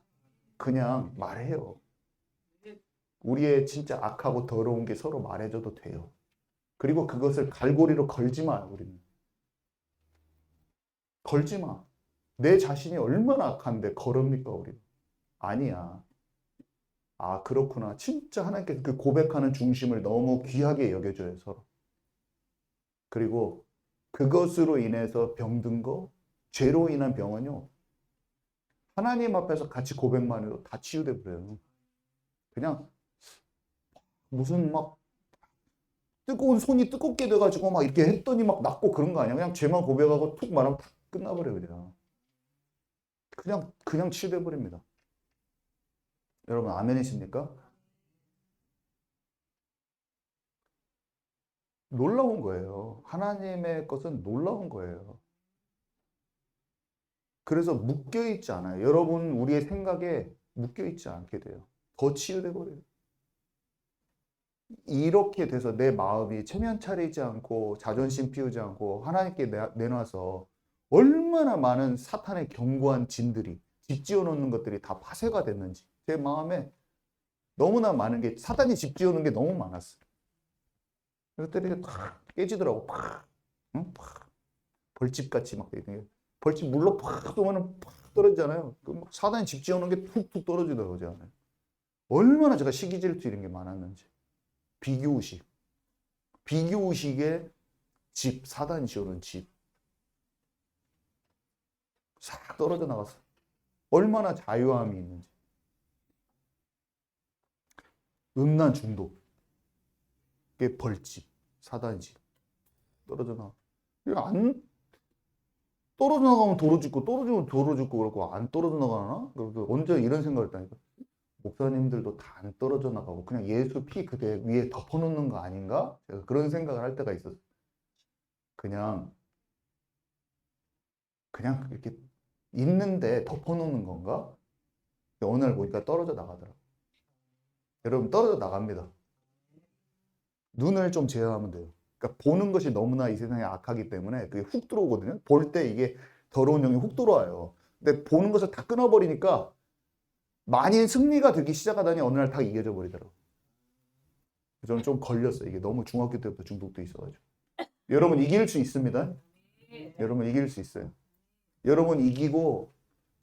그냥 말해요. 우리의 진짜 악하고 더러운 게 서로 말해줘도 돼요. 그리고 그것을 갈고리로 걸지 마요, 우리는. 걸지 마. 내 자신이 얼마나 악한데 걸읍니까, 우리? 아니야. 아, 그렇구나. 진짜 하나님께서 그 고백하는 중심을 너무 귀하게 여겨줘요, 서로. 그리고 그것으로 인해서 병든 거, 죄로 인한 병은요, 하나님 앞에서 같이 고백만 해도 다 치유돼 버려요. 그냥 무슨 막 뜨거운 손이 뜨겁게 돼가지고 막 이렇게 했더니 막 낫고 그런 거 아니야. 그냥 죄만 고백하고 툭 말하면 다 끝나버려요, 그냥. 그냥 치유돼 버립니다. 여러분 아멘이십니까? 놀라운 거예요. 하나님의 것은 놀라운 거예요. 그래서 묶여있지 않아요. 여러분 우리의 생각에 묶여있지 않게 돼요. 더 치유돼 버려요. 이렇게 돼서 내 마음이 체면 차리지 않고 자존심 피우지 않고 하나님께 내놔서 얼마나 많은 사탄의 견고한 진들이 집 지어놓는 것들이 다 파쇄가 됐는지 제 마음에 너무나 많은 게 사탄이 집 지어놓은 게 너무 많았어요. 그것들이 팍 깨지더라고. 팍, 응? 팍. 벌집같이 막 벌집 물로 팍 쏘면은 팍 떨어지잖아요. 사단이 집 지어놓은 게 툭툭 떨어지더라고요. 제 안에. 얼마나 제가 시기 질투 이런 게 많았는지. 비교의식. 비교의식에 집, 사단이 지어놓은 집. 싹 떨어져 나갔어. 얼마나 자유함이 있는지. 음란 중독. 그게 벌집, 사단집. 떨어져 나가. 안 떨어져 나가면 도로 죽고 떨어지면 도로 죽고 그러고 안 떨어져 나가나? 그래서 언제 이런 생각을 했다니까. 목사님들도 다 안 떨어져 나가고 그냥 예수 피 그대 위에 덮어놓는 거 아닌가? 제가 그런 생각을 할 때가 있었어요. 그냥 이렇게 있는데 덮어놓는 건가? 어느 날 보니까 떨어져 나가더라고요. 여러분 떨어져 나갑니다. 눈을 좀 제어하면 돼요. 그러니까 보는 것이 너무나 이 세상에 악하기 때문에 그게 훅 들어오거든요. 볼 때 이게 더러운 영이 훅 들어와요. 근데 보는 것을 다 끊어버리니까 만인 승리가 되기 시작하더니 어느 날 다 이겨져 버리더라고요. 저는 좀 걸렸어요. 이게 너무 중학교 때부터 중독돼 있어가지고. 여러분 이길 수 있습니다. 여러분 이길 수 있어요. 여러분 이기고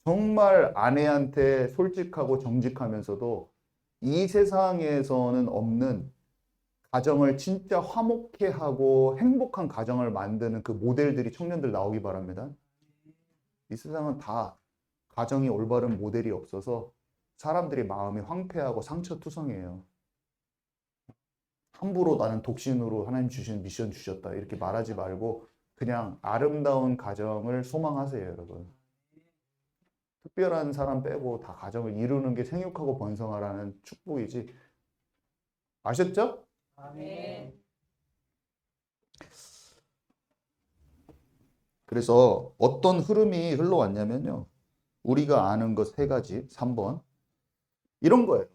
정말 아내한테 솔직하고 정직하면서도 이 세상에서는 없는 가정을 진짜 화목해 하고 행복한 가정을 만드는 그 모델들이 청년들 나오기 바랍니다. 이 세상은 다 가정이 올바른 모델이 없어서 사람들이 마음이 황폐하고 상처투성이에요. 함부로 나는 독신으로 하나님 주신 미션 주셨다 이렇게 말하지 말고 그냥 아름다운 가정을 소망하세요, 여러분. 특별한 사람 빼고 다 가정을 이루는 게 생육하고 번성하라는 축복이지. 아셨죠? 아멘. 그래서 어떤 흐름이 흘러왔냐면요. 우리가 아는 것 세 가지, 3번. 이런 거예요.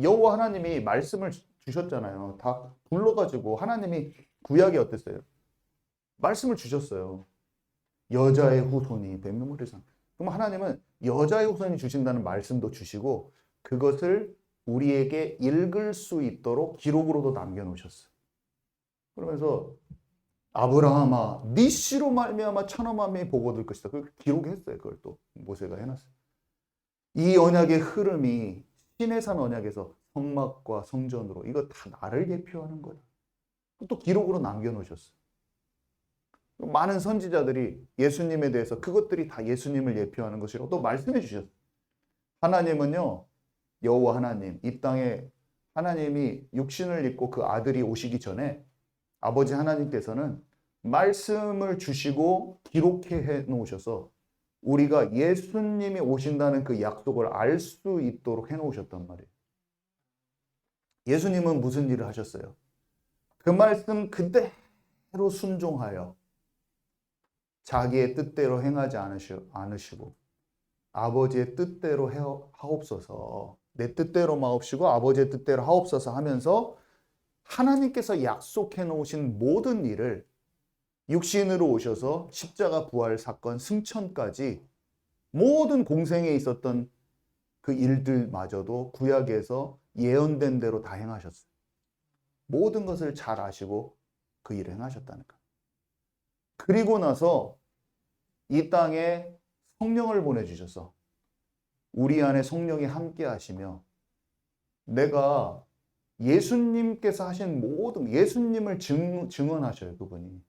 여호와 하나님이 말씀을 주셨잖아요. 다 불러가지고 하나님이 구약이 어땠어요? 말씀을 주셨어요. 여자의 후손이 뱀의 머리를 삼. 그럼 하나님은 여자의 후손이 주신다는 말씀도 주시고 그것을 우리에게 읽을 수 있도록 기록으로도 남겨놓으셨어요. 그러면서 아브라함아, 네 씨로 말미암아 천하 만민이 복 얻을 것이다. 그걸 기록했어요. 그걸 또 모세가 해놨어요. 이 언약의 흐름이 시내산 언약에서 성막과 성전으로 이거 다 나를 예표하는 거다. 또 기록으로 남겨놓으셨어요. 많은 선지자들이 예수님에 대해서 그것들이 다 예수님을 예표하는 것이라고 또 말씀해 주셨어요. 하나님은요, 여호와 하나님, 이 땅에 하나님이 육신을 입고 그 아들이 오시기 전에 아버지 하나님께서는 말씀을 주시고 기록해 놓으셔서 우리가 예수님이 오신다는 그 약속을 알 수 있도록 해 놓으셨단 말이에요. 예수님은 무슨 일을 하셨어요? 그 말씀 그대로 순종하여 자기의 뜻대로 행하지 않으시고 아버지의 뜻대로 하옵소서, 내 뜻대로 마옵시고 아버지의 뜻대로 하옵소서 하면서 하나님께서 약속해 놓으신 모든 일을 육신으로 오셔서 십자가 부활 사건 승천까지 모든 공생에 있었던 그 일들마저도 구약에서 예언된 대로 다 행하셨어요. 모든 것을 잘 아시고 그 일을 행하셨다는 거예요. 그리고 나서 이 땅에 성령을 보내주셔서 우리 안에 성령이 함께 하시며 내가 예수님께서 하신 모든 예수님을 증언하셔요. 그분이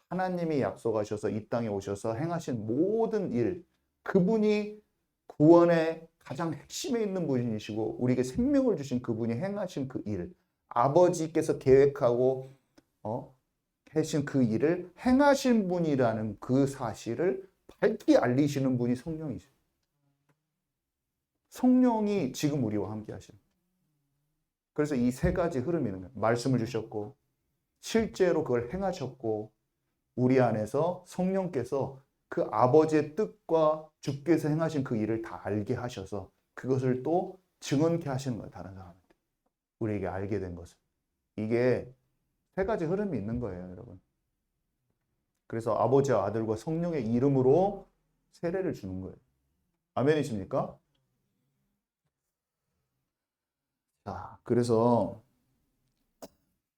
하나님이 약속하셔서 이 땅에 오셔서 행하신 모든 일, 그분이 구원의 가장 핵심에 있는 분이시고 우리에게 생명을 주신 그분이 행하신 그 일, 아버지께서 계획하고 하신 그 일을 행하신 분이라는 그 사실을 밝히 알리시는 분이 성령이죠. 성령이 지금 우리와 함께 하시는 거예요. 그래서 이 세 가지 흐름이 있는 거예요. 말씀을 주셨고 실제로 그걸 행하셨고 우리 안에서 성령께서 그 아버지의 뜻과 주께서 행하신 그 일을 다 알게 하셔서 그것을 또 증언케 하시는 거예요. 다른 사람한테. 우리에게 알게 된 것을. 이게 세 가지 흐름이 있는 거예요, 여러분. 그래서 아버지와 아들과 성령의 이름으로 세례를 주는 거예요. 아멘이십니까? 자, 그래서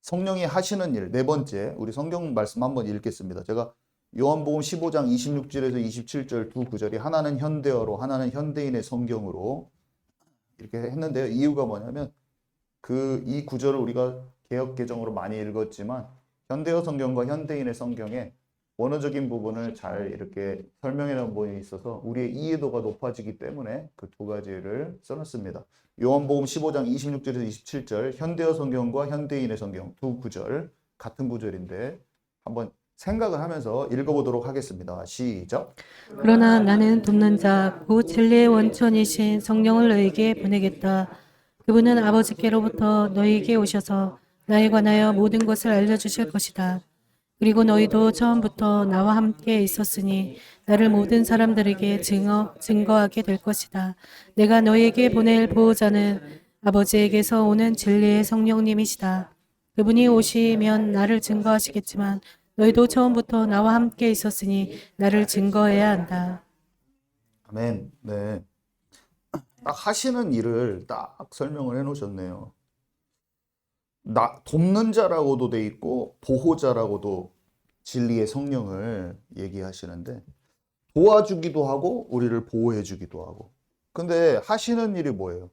성령이 하시는 일, 네 번째, 우리 성경 말씀 한번 읽겠습니다. 제가 요한복음 15장 26절에서 27절 두 구절이 하나는 현대어로, 하나는 현대인의 성경으로 이렇게 했는데요. 이유가 뭐냐면 이 구절을 우리가 개역 개정으로 많이 읽었지만 현대어 성경과 현대인의 성경에 원어적인 부분을 잘 이렇게 설명해 놓은 부분이 있어서 우리의 이해도가 높아지기 때문에 그 두 가지를 써놨습니다. 요한복음 15장 26절에서 27절 현대어 성경과 현대인의 성경 두 구절 같은 구절인데 한번 생각을 하면서 읽어보도록 하겠습니다. 시작. 그러나 나는 돕는 자, 곧 진리의 원천이신 성령을 너희에게 보내겠다. 그분은 아버지께로부터 너희에게 오셔서 나에 관하여 모든 것을 알려주실 것이다. 그리고 너희도 처음부터 나와 함께 있었으니 나를 모든 사람들에게 증거하게 될 것이다. 내가 너희에게 보낼 보호자는 아버지에게서 오는 진리의 성령님이시다. 그분이 오시면 나를 증거하시겠지만 너희도 처음부터 나와 함께 있었으니 나를 증거해야 한다. 아멘. 네. 딱 하시는 일을 딱 설명을 해 놓으셨네요. 돕는 자라고도 돼 있고 보호자라고도 진리의 성령을 얘기하시는데 도와주기도 하고 우리를 보호해 주기도 하고. 근데 하시는 일이 뭐예요?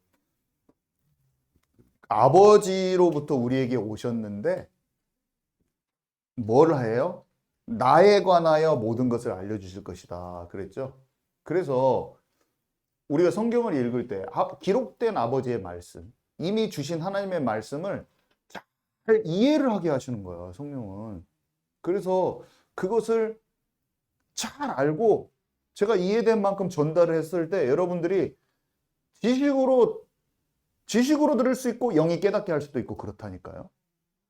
아버지로부터 우리에게 오셨는데 뭘 해요? 나에 관하여 모든 것을 알려주실 것이다 그랬죠? 그래서 우리가 성경을 읽을 때 기록된 아버지의 말씀, 이미 주신 하나님의 말씀을 잘 이해를 하게 하시는 거야, 성령은. 그래서 그것을 잘 알고 제가 이해된 만큼 전달을 했을 때 여러분들이 지식으로 들을 수 있고 영이 깨닫게 할 수도 있고 그렇다니까요.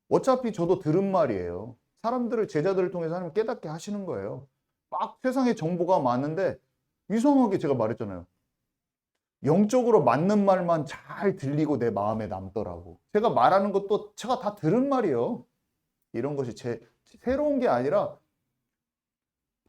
어차피 저도 들은 말이에요. 사람들을, 제자들을 통해서 하나님 깨닫게 하시는 거예요. 막 세상에 정보가 많은데 이상하게 제가 말했잖아요. 영적으로 맞는 말만 잘 들리고 내 마음에 남더라고. 제가 말하는 것도 제가 다 들은 말이에요. 이런 것이 새로운 게 아니라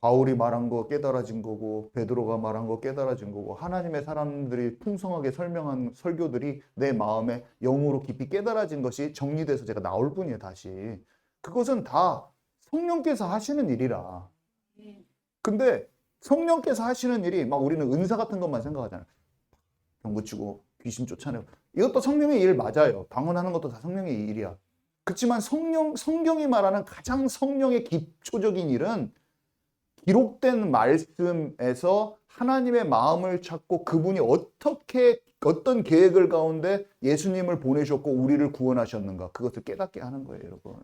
바울이 말한 거 깨달아진 거고 베드로가 말한 거 깨달아진 거고 하나님의 사람들이 풍성하게 설명한 설교들이 내 마음에 영으로 깊이 깨달아진 것이 정리돼서 제가 나올 뿐이에요. 다시 그것은 다 성령께서 하시는 일이라. 근데 성령께서 하시는 일이 막 우리는 은사 같은 것만 생각하잖아요. 병 고치고 귀신 쫓아내고 이것도 성령의 일 맞아요. 방언하는 것도 다 성령의 일이야. 그렇지만 성경이 말하는 가장 성령의 기초적인 일은 기록된 말씀에서 하나님의 마음을 찾고 그분이 어떤 계획을 가운데 예수님을 보내셨고 우리를 구원하셨는가 그것을 깨닫게 하는 거예요, 여러분.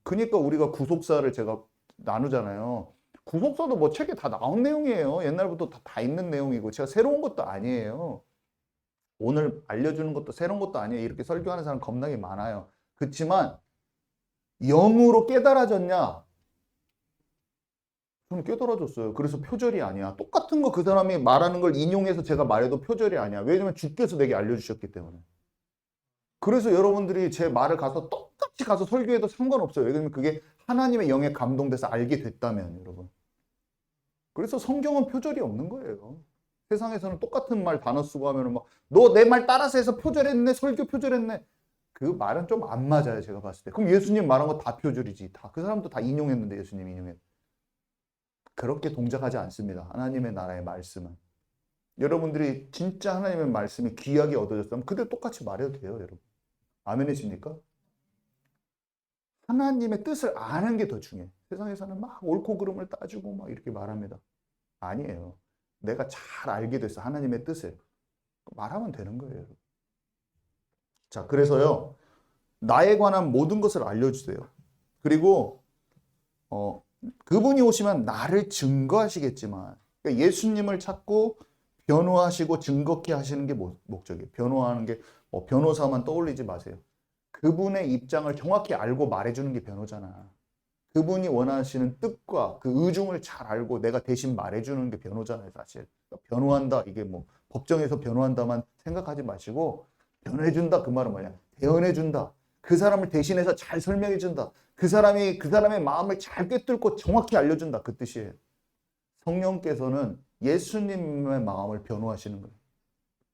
그러니까 우리가 구속사를 제가 나누잖아요. 구속사도 뭐 책에 다 나온 내용이에요. 옛날부터 다 있는 내용이고 제가 새로운 것도 아니에요. 오늘 알려주는 것도 새로운 것도 아니에요. 이렇게 설교하는 사람 겁나게 많아요. 그렇지만 영으로 깨달아졌냐? 저는 깨달아졌어요. 그래서 표절이 아니야. 똑같은 거 그 사람이 말하는 걸 인용해서 제가 말해도 표절이 아니야. 왜냐면 주께서 내게 알려주셨기 때문에. 그래서 여러분들이 제 말을 가서 똑같이 가서 설교해도 상관없어요. 왜냐면 그게 하나님의 영에 감동돼서 알게 됐다면, 여러분. 그래서 성경은 표절이 없는 거예요. 세상에서는 똑같은 말 단어 쓰고 하면은 막, 너 내 말 따라서 해서 표절했네, 설교 표절했네. 그 말은 좀 안 맞아요, 제가 봤을 때. 그럼 예수님 말한 거 다 표절이지. 다. 그 사람도 다 인용했는데, 예수님 인용했. 그렇게 동작하지 않습니다. 하나님의 나라의 말씀은. 여러분들이 진짜 하나님의 말씀이 귀하게 얻어졌다면 그대로 똑같이 말해도 돼요, 여러분. 아멘이십니까? 하나님의 뜻을 아는 게 더 중요해. 세상에서는 막 옳고 그름을 따지고 막 이렇게 말합니다. 아니에요. 내가 잘 알게 됐어. 하나님의 뜻을. 말하면 되는 거예요, 여러분. 자, 그래서요. 나에 관한 모든 것을 알려주세요. 그리고 그분이 오시면 나를 증거하시겠지만 그러니까 예수님을 찾고 변호하시고 증거케 하시는 게 목적이에요. 변호하는 게 변호사만 떠올리지 마세요. 그분의 입장을 정확히 알고 말해주는 게 변호잖아. 그분이 원하시는 뜻과 그 의중을 잘 알고 내가 대신 말해주는 게 변호잖아요, 사실. 그러니까 변호한다, 이게 뭐 법정에서 변호한다만 생각하지 마시고 변호해준다, 그 말은 뭐냐? 대언해준다. 그 사람을 대신해서 잘 설명해준다. 그 사람의 마음을 잘 꿰뚫고 정확히 알려준다. 그 뜻이에요. 성령께서는 예수님의 마음을 변호하시는 거예요.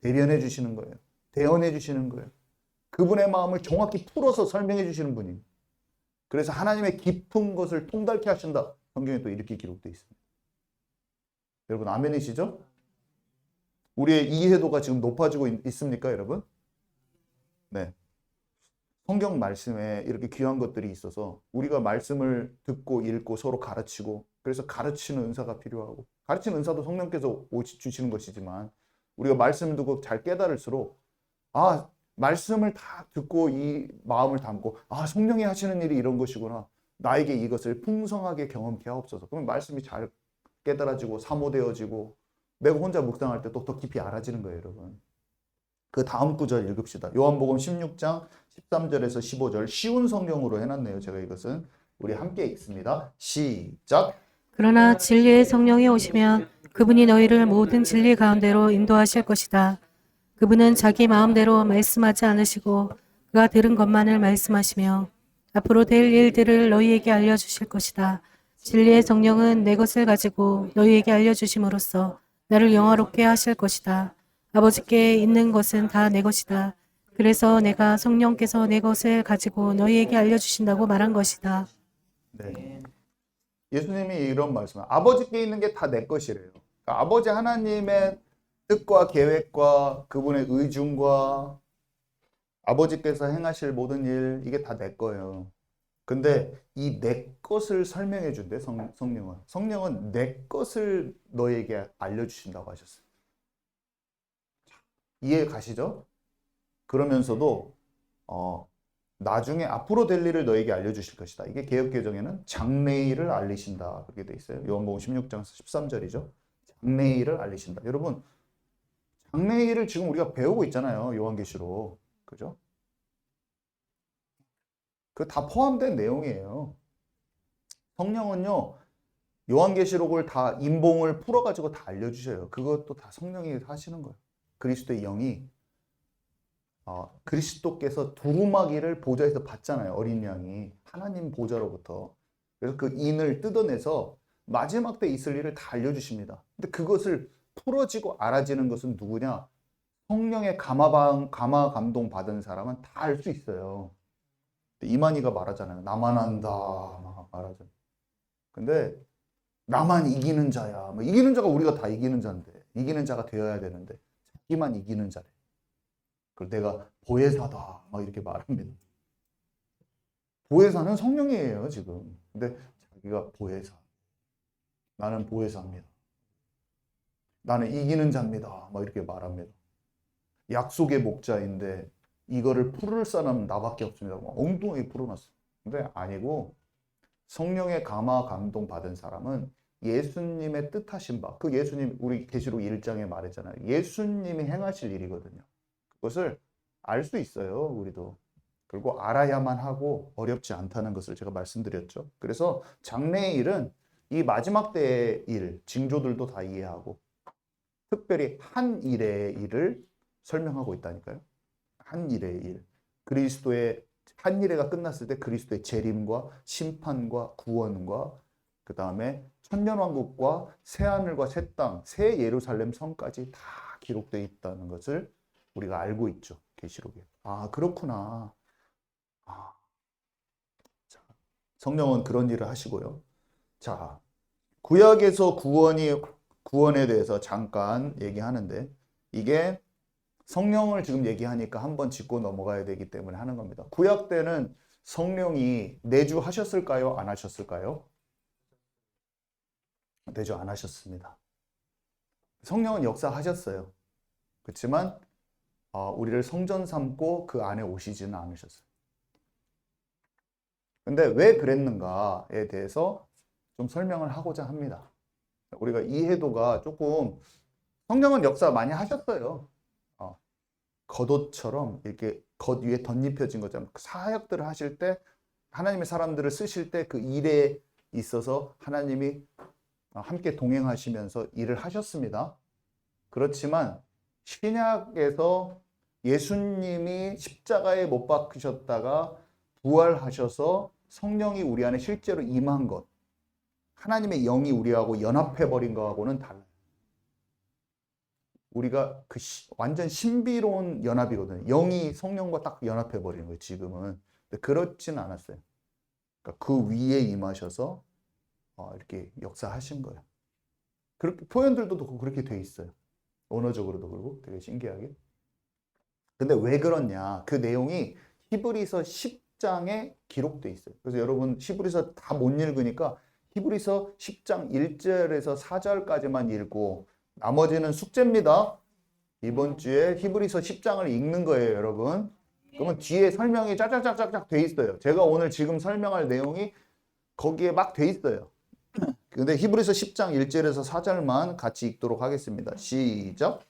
대변해 주시는 거예요. 대언해 주시는 거예요. 그분의 마음을 정확히 풀어서 설명해 주시는 분이에요. 그래서 하나님의 깊은 것을 통달케 하신다. 성경에 또 이렇게 기록되어 있습니다. 여러분 아멘이시죠? 우리의 이해도가 지금 높아지고 있습니까, 여러분? 네. 성경 말씀에 이렇게 귀한 것들이 있어서 우리가 말씀을 듣고 읽고 서로 가르치고 그래서 가르치는 은사가 필요하고 가르치는 은사도 성령께서 주시는 것이지만 우리가 말씀을 듣고 잘 깨달을수록 말씀을 다 듣고 이 마음을 담고 성령이 하시는 일이 이런 것이구나. 나에게 이것을 풍성하게 경험케 하옵소서. 그러면 말씀이 잘 깨달아지고 사모되어지고 내가 혼자 묵상할 때 또 더 깊이 알아지는 거예요, 여러분. 그 다음 구절 읽읍시다. 요한복음 16장 13절에서 15절 쉬운 성경으로 해놨네요. 제가 이것은 우리 함께 읽습니다. 시작. 그러나 진리의 성령이 오시면 그분이 너희를 모든 진리 가운데로 인도하실 것이다. 그분은 자기 마음대로 말씀하지 않으시고 그가 들은 것만을 말씀하시며 앞으로 될 일들을 너희에게 알려주실 것이다. 진리의 성령은 내 것을 가지고 너희에게 알려주심으로써 나를 영화롭게 하실 것이다. 아버지께 있는 것은 다 내 것이다. 그래서 내가 성령께서 내 것을 가지고 너희에게 알려주신다고 말한 것이다. 네. 예수님이 이런 말씀을 아버지께 있는 게 다 내 것이래요. 그러니까 아버지 하나님의 뜻과 계획과 그분의 의중과 아버지께서 행하실 모든 일 이게 다 내 거예요. 근데 이 내 것을 설명해 준대 성령은. 성령은 내 것을 너에게 알려주신다고 하셨어요. 이해 가시죠? 그러면서도 나중에 앞으로 될 일을 너에게 알려주실 것이다. 이게 개역개정에는 장래일을 알리신다. 그렇게 돼 있어요. 요한복음 16장 13절이죠. 장래일을 알리신다. 여러분 장래일을 지금 우리가 배우고 있잖아요. 요한계시록. 그죠? 그 다 포함된 내용이에요. 성령은요. 요한계시록을 다 인봉을 풀어가지고 다 알려주셔요. 그것도 다 성령이 하시는 거예요. 그리스도의 영이 그리스도께서 두루마기를 보좌에서 받잖아요. 어린 양이 하나님 보좌로부터. 그래서 그 인을 뜯어내서 마지막 때 있을 일을 다 알려주십니다. 근데 그것을 풀어지고 알아지는 것은 누구냐? 성령의 감화 감동 받은 사람은 다 알 수 있어요. 이만희가 말하잖아요. 나만 안다. 막 말하죠. 근데 나만 이기는 자야. 뭐 이기는 자가 우리가 다 이기는 자인데, 이기는 자가 되어야 되는데 자기만 이기는 자래. 그리고 내가 보혜사다. 막 이렇게 말합니다. 보혜사는 성령이에요, 지금. 근데 자기가 보혜사. 나는 보혜사입니다. 나는 이기는 자입니다. 막 이렇게 말합니다. 약속의 목자인데 이거를 풀을 사람은 나밖에 없습니다. 막 엉뚱하게 풀어놨어요. 근데 아니고 성령의 감화 감동 받은 사람은 예수님의 뜻하신 바, 그 예수님 우리 계시록 1장에 말했잖아요. 예수님이 행하실 일이거든요. 그것을 알 수 있어요, 우리도. 그리고 알아야만 하고 어렵지 않다는 것을 제가 말씀드렸죠. 그래서 장래의 일은 이 마지막 때의 일, 징조들도 다 이해하고 특별히 한 일의 일을 설명하고 있다니까요. 한 일의 일. 그리스도의 한 일회가 끝났을 때 그리스도의 재림과 심판과 구원과 그 다음에 천년왕국과 새하늘과 새 땅, 새 예루살렘 성까지 다 기록되어 있다는 것을 우리가 알고 있죠. 계시록에. 아, 그렇구나. 아, 자, 성령은 그런 일을 하시고요. 자, 구약에서 구원에 대해서 잠깐 얘기하는데 이게 성령을 지금 얘기하니까 한번 짚고 넘어가야 되기 때문에 하는 겁니다. 구약 때는 성령이 내주하셨을까요? 안 하셨을까요? 내주 안 하셨습니다. 성령은 역사하셨어요. 그렇지만 우리를 성전 삼고 그 안에 오시지는 않으셨어요. 근데 왜 그랬는가에 대해서 좀 설명을 하고자 합니다. 우리가 이해도가 조금 성령은 역사 많이 하셨어요. 겉옷처럼 이렇게 겉 위에 덧입혀진 것처럼 사역들을 하실 때 하나님의 사람들을 쓰실 때 그 일에 있어서 하나님이 함께 동행하시면서 일을 하셨습니다. 그렇지만 신약에서 예수님이 십자가에 못 박히셨다가 부활하셔서 성령이 우리 안에 실제로 임한 것, 하나님의 영이 우리하고 연합해버린 거하고는 달라요. 우리가 완전 신비로운 연합이거든요. 영이 성령과 딱 연합해버리는 거예요, 지금은. 근데 그렇진 않았어요. 그러니까 그 위에 임하셔서 이렇게 역사하신 거예요. 그렇게 표현들도 그렇게 돼 있어요. 언어적으로도 그렇고 되게 신기하게. 근데 왜 그렇냐? 그 내용이 히브리서 10장에 기록돼 있어요. 그래서 여러분 히브리서 다 못 읽으니까 히브리서 10장 1절에서 4절까지만 읽고 나머지는 숙제입니다. 이번 주에 히브리서 10장을 읽는 거예요, 여러분. 그러면 뒤에 설명이 짝짝짝짝짝 돼 있어요. 제가 오늘 지금 설명할 내용이 거기에 막 돼 있어요. 근데 히브리서 10장 1절에서 4절만 같이 읽도록 하겠습니다. 시작.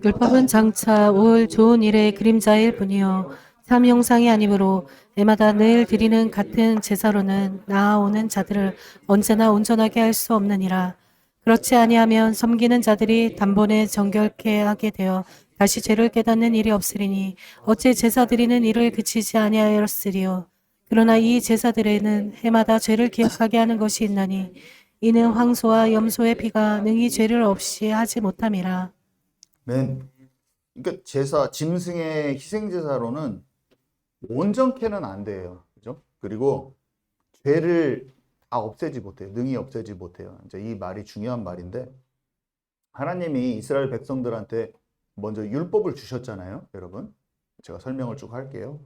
율법은 장차 올 좋은 일의 그림자일 뿐이요 참 형상이 아니므로 해마다 늘 드리는 같은 제사로는 나아오는 자들을 언제나 온전하게 할 수 없느니라. 그렇지 아니하면 섬기는 자들이 단번에 정결케 하게 되어 다시 죄를 깨닫는 일이 없으리니 어째 제사 드리는 일을 그치지 아니하였으리요. 그러나 이 제사들에는 해마다 죄를 기억하게 하는 것이 있나니 이는 황소와 염소의 피가 능히 죄를 없이 하지 못함이라. 맨. 그러니까 제사, 짐승의 희생 제사로는 온전케는 안 돼요. 그죠? 그리고 죄를 다 없애지 못해요. 능히 없애지 못해요. 이제 이 말이 중요한 말인데 하나님이 이스라엘 백성들한테 먼저 율법을 주셨잖아요, 여러분. 제가 설명을 쭉 할게요.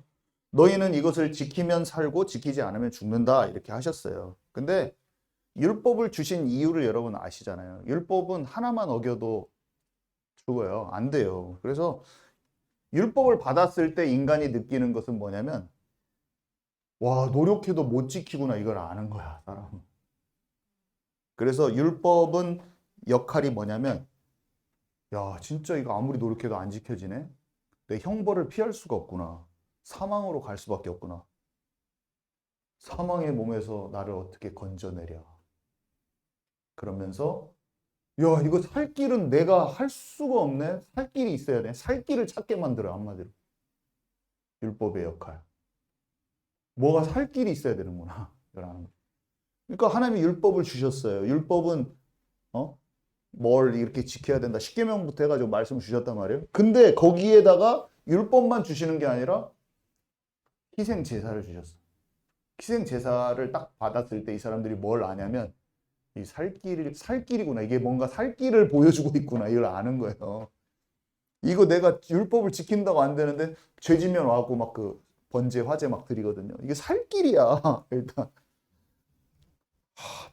너희는 이것을 지키면 살고 지키지 않으면 죽는다 이렇게 하셨어요. 근데 율법을 주신 이유를 여러분 아시잖아요. 율법은 하나만 어겨도 죽어요. 안 돼요. 그래서 율법을 받았을 때 인간이 느끼는 것은 뭐냐면 와, 노력해도 못 지키구나 이걸 아는 거야, 사람은. 그래서 율법은 역할이 뭐냐면 야, 진짜 이거 아무리 노력해도 안 지켜지네. 내 형벌을 피할 수가 없구나. 사망으로 갈 수밖에 없구나. 사망의 몸에서 나를 어떻게 건져내랴. 그러면서 야, 이거 살 길은 내가 할 수가 없네. 살 길이 있어야 돼. 살 길을 찾게 만들어, 한마디로. 율법의 역할. 뭐가 살 길이 있어야 되는구나. 그러니까 하나님이 율법을 주셨어요. 율법은 뭘 이렇게 지켜야 된다. 십계명부터 해가지고 말씀을 주셨단 말이에요. 근데 거기에다가 율법만 주시는 게 아니라 희생 제사를 주셨어. 희생 제사를 딱 받았을 때 이 사람들이 뭘 아냐면 이 살길이구나. 이게 뭔가 살길을 보여주고 있구나. 이걸 아는 거예요. 이거 내가 율법을 지킨다고 안 되는데 죄지면 와고 막 그 번제 화제 막 드리거든요. 이게 살길이야. 일단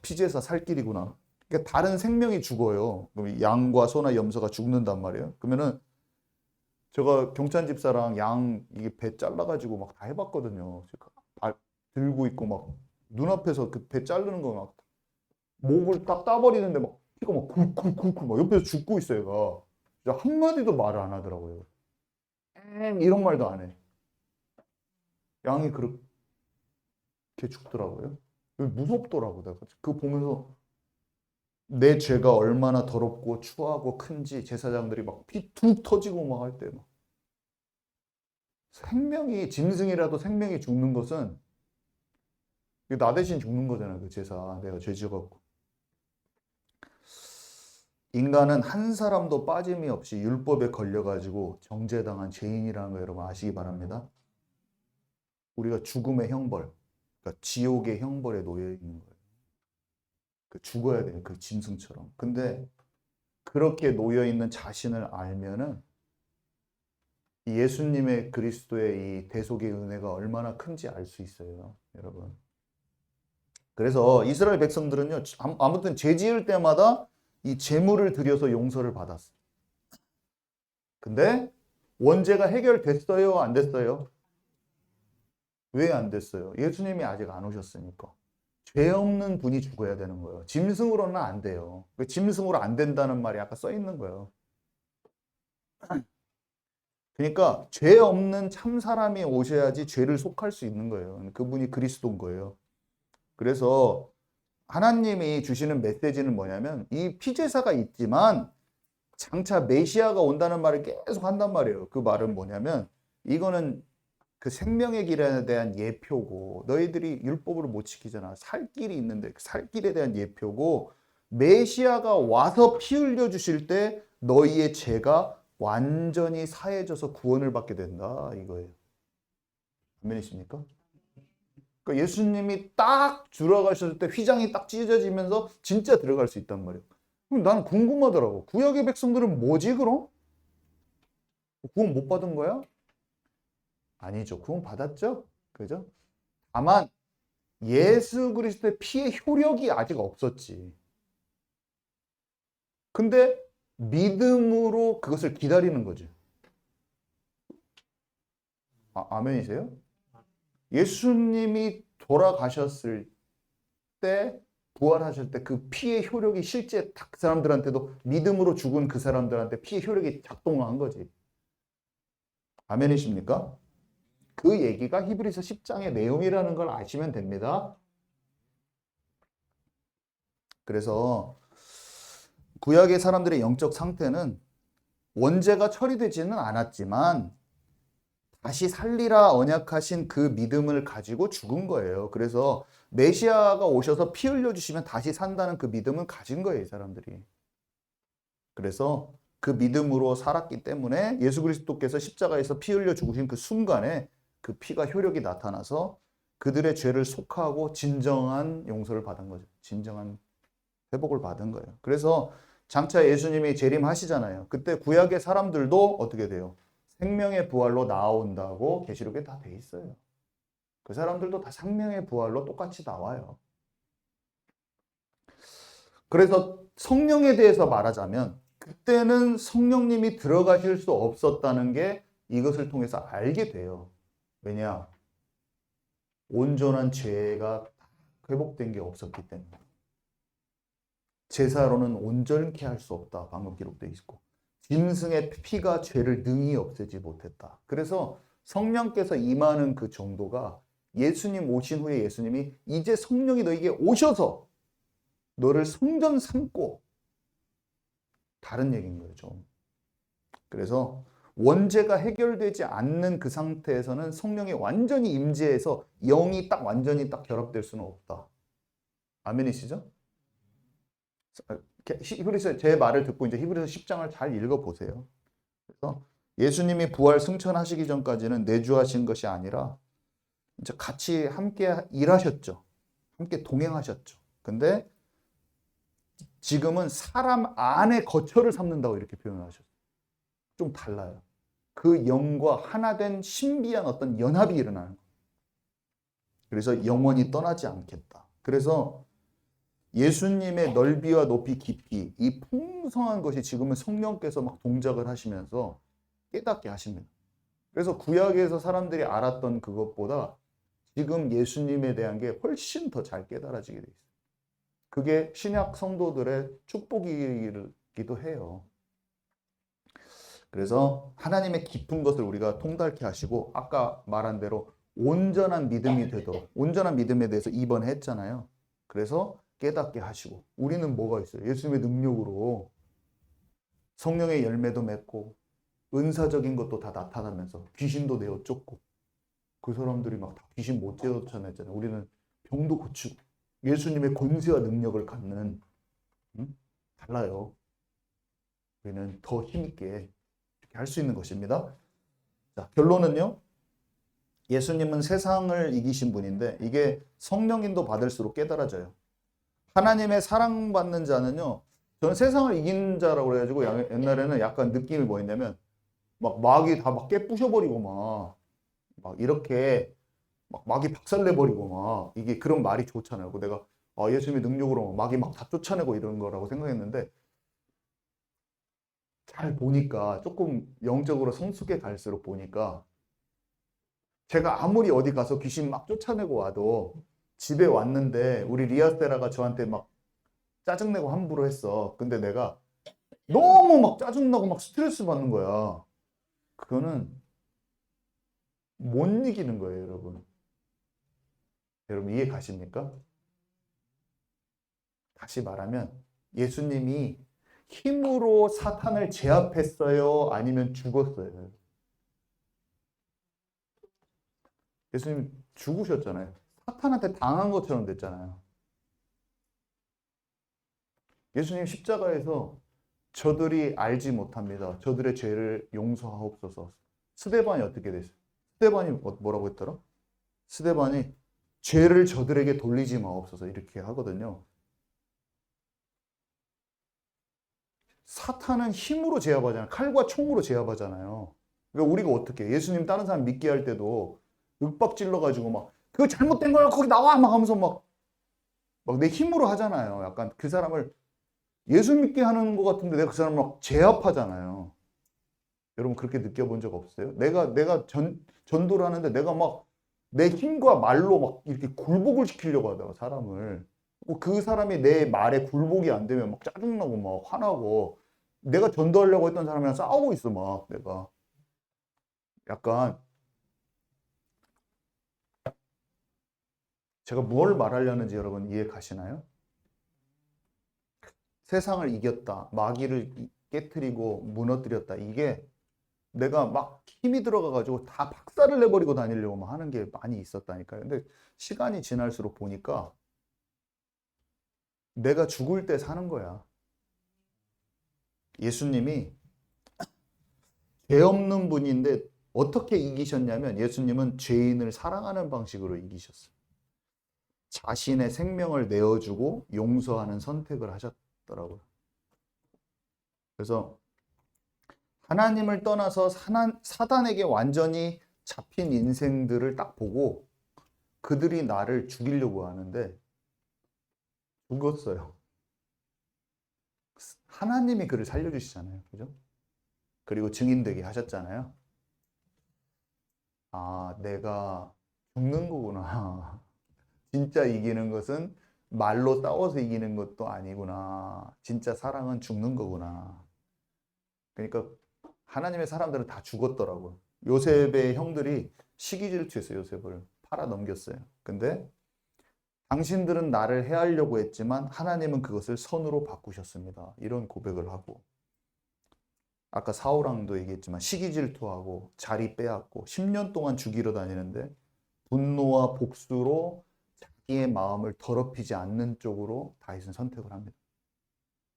피제사 살길이구나. 그러니까 다른 생명이 죽어요. 그럼 양과 소나 염소가 죽는단 말이에요. 그러면은 제가 경찬 집사랑 양 이게 배 잘라가지고 막 다 해봤거든요. 들고 있고 막 눈앞에서 그 배 자르는 거 막 목을 딱 따버리는데 막 피가 막 굴굴굴굴 막 옆에서 죽고 있어요. 얘가 진짜 한마디도 말을 안 하더라고요. 이런 말도 안 해. 양이 그렇게 죽더라고요. 무섭더라고. 내가 그거 보면서 내 죄가 얼마나 더럽고 추하고 큰지 제사장들이 막 피 툭 터지고 막 할 때 막 생명이 짐승이라도 생명이 죽는 것은 나 대신 죽는 거잖아. 그 제사 내가 죄 지어갖고. 인간은 한 사람도 빠짐이 없이 율법에 걸려가지고 정죄당한 죄인이라는 거 여러분 아시기 바랍니다. 우리가 죽음의 형벌, 그러니까 지옥의 형벌에 놓여 있는 거예요. 죽어야 돼요. 그 짐승처럼. 근데 그렇게 놓여 있는 자신을 알면은 예수님의 그리스도의 이 대속의 은혜가 얼마나 큰지 알 수 있어요, 여러분. 그래서 이스라엘 백성들은요, 아무튼 죄 지을 때마다 이 제물을 드려서 용서를 받았어요. 근데 원죄가 해결됐어요, 안 됐어요? 왜 안 됐어요? 예수님이 아직 안 오셨으니까. 죄 없는 분이 죽어야 되는 거예요. 짐승으로는 안 돼요. 짐승으로 안 된다는 말이 아까 써 있는 거예요. 그러니까 죄 없는 참 사람이 오셔야지 죄를 속할 수 있는 거예요. 그분이 그리스도인 거예요. 그래서 하나님이 주시는 메시지는 뭐냐면 이 피제사가 있지만 장차 메시아가 온다는 말을 계속 한단 말이에요. 그 말은 뭐냐면 이거는 그 생명의 길에 대한 예표고 너희들이 율법을 못 지키잖아. 살 길이 있는데 그 살 길에 대한 예표고 메시아가 와서 피 흘려 주실 때 너희의 죄가 완전히 사해져서 구원을 받게 된다 이거예요. 아멘이십니까? 그러니까 예수님이 딱 들어가셨을 때 휘장이 딱 찢어지면서 진짜 들어갈 수 있단 말이에요. 그럼 나는 궁금하더라고. 구약의 백성들은 뭐지 그럼? 구원 못 받은 거야? 아니죠. 구원 받았죠? 그죠? 다만 예수 그리스도의 피의 효력이 아직 없었지. 근데 믿음으로 그것을 기다리는 거죠. 아멘이세요? 예수님이 돌아가셨을 때 부활하실 때 그 피의 효력이 실제 그 사람들한테도 믿음으로 죽은 그 사람들한테 피의 효력이 작동한 거지. 아멘이십니까? 그 얘기가 히브리서 10장의 내용이라는 걸 아시면 됩니다. 그래서 구약의 사람들의 영적 상태는 원죄가 처리되지는 않았지만 다시 살리라 언약하신 그 믿음을 가지고 죽은 거예요. 그래서 메시아가 오셔서 피 흘려주시면 다시 산다는 그 믿음을 가진 거예요, 이 사람들이. 그래서 그 믿음으로 살았기 때문에 예수 그리스도께서 십자가에서 피 흘려 죽으신 그 순간에 그 피가 효력이 나타나서 그들의 죄를 속하고 진정한 용서를 받은 거죠. 진정한 회복을 받은 거예요. 그래서 장차 예수님이 재림하시잖아요. 그때 구약의 사람들도 어떻게 돼요? 생명의 부활로 나온다고 계시록에 다 돼 있어요. 그 사람들도 다 생명의 부활로 똑같이 나와요. 그래서 성령에 대해서 말하자면 그때는 성령님이 들어가실 수 없었다는 게 이것을 통해서 알게 돼요. 왜냐? 온전한 죄가 회복된 게 없었기 때문에. 제사로는 온전케 할 수 없다. 방금 기록되어 있고. 짐승의 피가 죄를 능히 없애지 못했다. 그래서 성령께서 임하는 그 정도가 예수님 오신 후에 예수님이 이제 성령이 너에게 오셔서 너를 성전 삼고 다른 얘기인 거예요. 좀. 그래서 원죄가 해결되지 않는 그 상태에서는 성령이 완전히 임재해서 영이 딱 완전히 딱 결합될 수는 없다. 아멘이시죠? 히브리서 제 말을 듣고 이제 히브리서 10장을 잘 읽어보세요. 그래서 예수님이 부활 승천하시기 전까지는 내주하신 것이 아니라 이제 같이 함께 일하셨죠. 함께 동행하셨죠. 근데 지금은 사람 안에 거처를 삼는다고 이렇게 표현하셨어요. 좀 달라요. 그 영과 하나 된 신비한 어떤 연합이 일어나는 거예요. 그래서 영원히 떠나지 않겠다. 그래서 예수님의 넓이와 높이 깊이 이 풍성한 것이 지금은 성령께서 막 동작을 하시면서 깨닫게 하십니다. 그래서 구약에서 사람들이 알았던 그것보다 지금 예수님에 대한 게 훨씬 더 잘 깨달아지게 돼 있어요. 그게 신약 성도들의 축복이기도 해요. 그래서 하나님의 깊은 것을 우리가 통달케 하시고 아까 말한 대로 온전한 믿음이 되도록 온전한 믿음에 대해서 이번에 했잖아요. 그래서 깨닫게 하시고 우리는 뭐가 있어요? 예수님의 능력으로 성령의 열매도 맺고 은사적인 것도 다 나타나면서 귀신도 내어 쫓고 그 사람들이 막 다 귀신 못 쫓아냈잖아요. 우리는 병도 고치고 예수님의 권세와 능력을 갖는 달라요. 우리는 더 힘있게 이렇게 할 수 있는 것입니다. 자, 결론은요. 예수님은 세상을 이기신 분인데 이게 성령인도 받을수록 깨달아져요. 하나님의 사랑받는 자는요. 저는 세상을 이긴 자라고 그래가지고 옛날에는 약간 느낌이 뭐였냐면 막 마귀 다 막 깨부셔버리고 막 이렇게 막 마귀 박살내버리고 막 이게 그런 말이 좋잖아요. 내가 예수님의 능력으로 마귀 막 다 쫓아내고 이런 거라고 생각했는데 잘 보니까 조금 영적으로 성숙해 갈수록 보니까 제가 아무리 어디 가서 귀신 막 쫓아내고 와도 집에 왔는데 우리 리아세라가 저한테 막 짜증내고 함부로 했어. 근데 내가 너무 막 짜증나고 막 스트레스 받는 거야. 그거는 못 이기는 거예요, 여러분. 여러분 이해 가십니까? 다시 말하면 예수님이 힘으로 사탄을 제압했어요? 아니면 죽었어요? 예수님 죽으셨잖아요. 사탄한테 당한 것처럼 됐잖아요. 예수님 십자가에서 저들이 알지 못합니다. 저들의 죄를 용서하옵소서. 스데반이 어떻게 됐어요? 스데반이 뭐라고 했더라? 스데반이 죄를 저들에게 돌리지 마옵소서 이렇게 하거든요. 사탄은 힘으로 제압하잖아요. 칼과 총으로 제압하잖아요. 그러니까 우리가 어떻게 예수님 다른 사람 믿게 할 때도 윽박 질러가지고 막 그거 잘못된 거야 거기 나와 막 하면서 막 내 힘으로 하잖아요. 약간 그 사람을 예수 믿게 하는 것 같은데 내가 그 사람을 막 제압하잖아요. 여러분 그렇게 느껴본 적 없어요? 내가 전도를 하는데 내가 막 내 힘과 말로 막 이렇게 굴복을 시키려고 하다가 사람을 그 사람이 내 말에 굴복이 안 되면 막 짜증나고 막 화나고 내가 전도하려고 했던 사람이랑 싸우고 있어 막 내가 약간 제가 뭘 말하려는지 여러분 이해 가시나요? 세상을 이겼다, 마귀를 깨트리고 무너뜨렸다 이게 내가 막 힘이 들어가가지고 다 박살을 내버리고 다니려고 막 하는 게 많이 있었다니까요. 근데 시간이 지날수록 보니까 내가 죽을 때 사는 거야. 예수님이 죄 없는 분인데 어떻게 이기셨냐면 예수님은 죄인을 사랑하는 방식으로 이기셨어요. 자신의 생명을 내어주고 용서하는 선택을 하셨더라고요. 그래서 하나님을 떠나서 사단에게 완전히 잡힌 인생들을 딱 보고 그들이 나를 죽이려고 하는데 죽었어요. 하나님이 그를 살려주시잖아요. 그죠? 그리고 증인되게 하셨잖아요. 내가 죽는 거구나. 진짜 이기는 것은 말로 싸워서 이기는 것도 아니구나. 진짜 사랑은 죽는 거구나. 그러니까 하나님의 사람들은 다 죽었더라고요. 요셉의 형들이 시기 질투했어요. 요셉을 팔아 넘겼어요. 근데 당신들은 나를 해하려고 했지만 하나님은 그것을 선으로 바꾸셨습니다. 이런 고백을 하고 아까 사울왕도 얘기했지만 시기 질투하고 자리 빼앗고 10년 동안 죽이러 다니는데 분노와 복수로 자기의 마음을 더럽히지 않는 쪽으로 다윗은 선택을 합니다.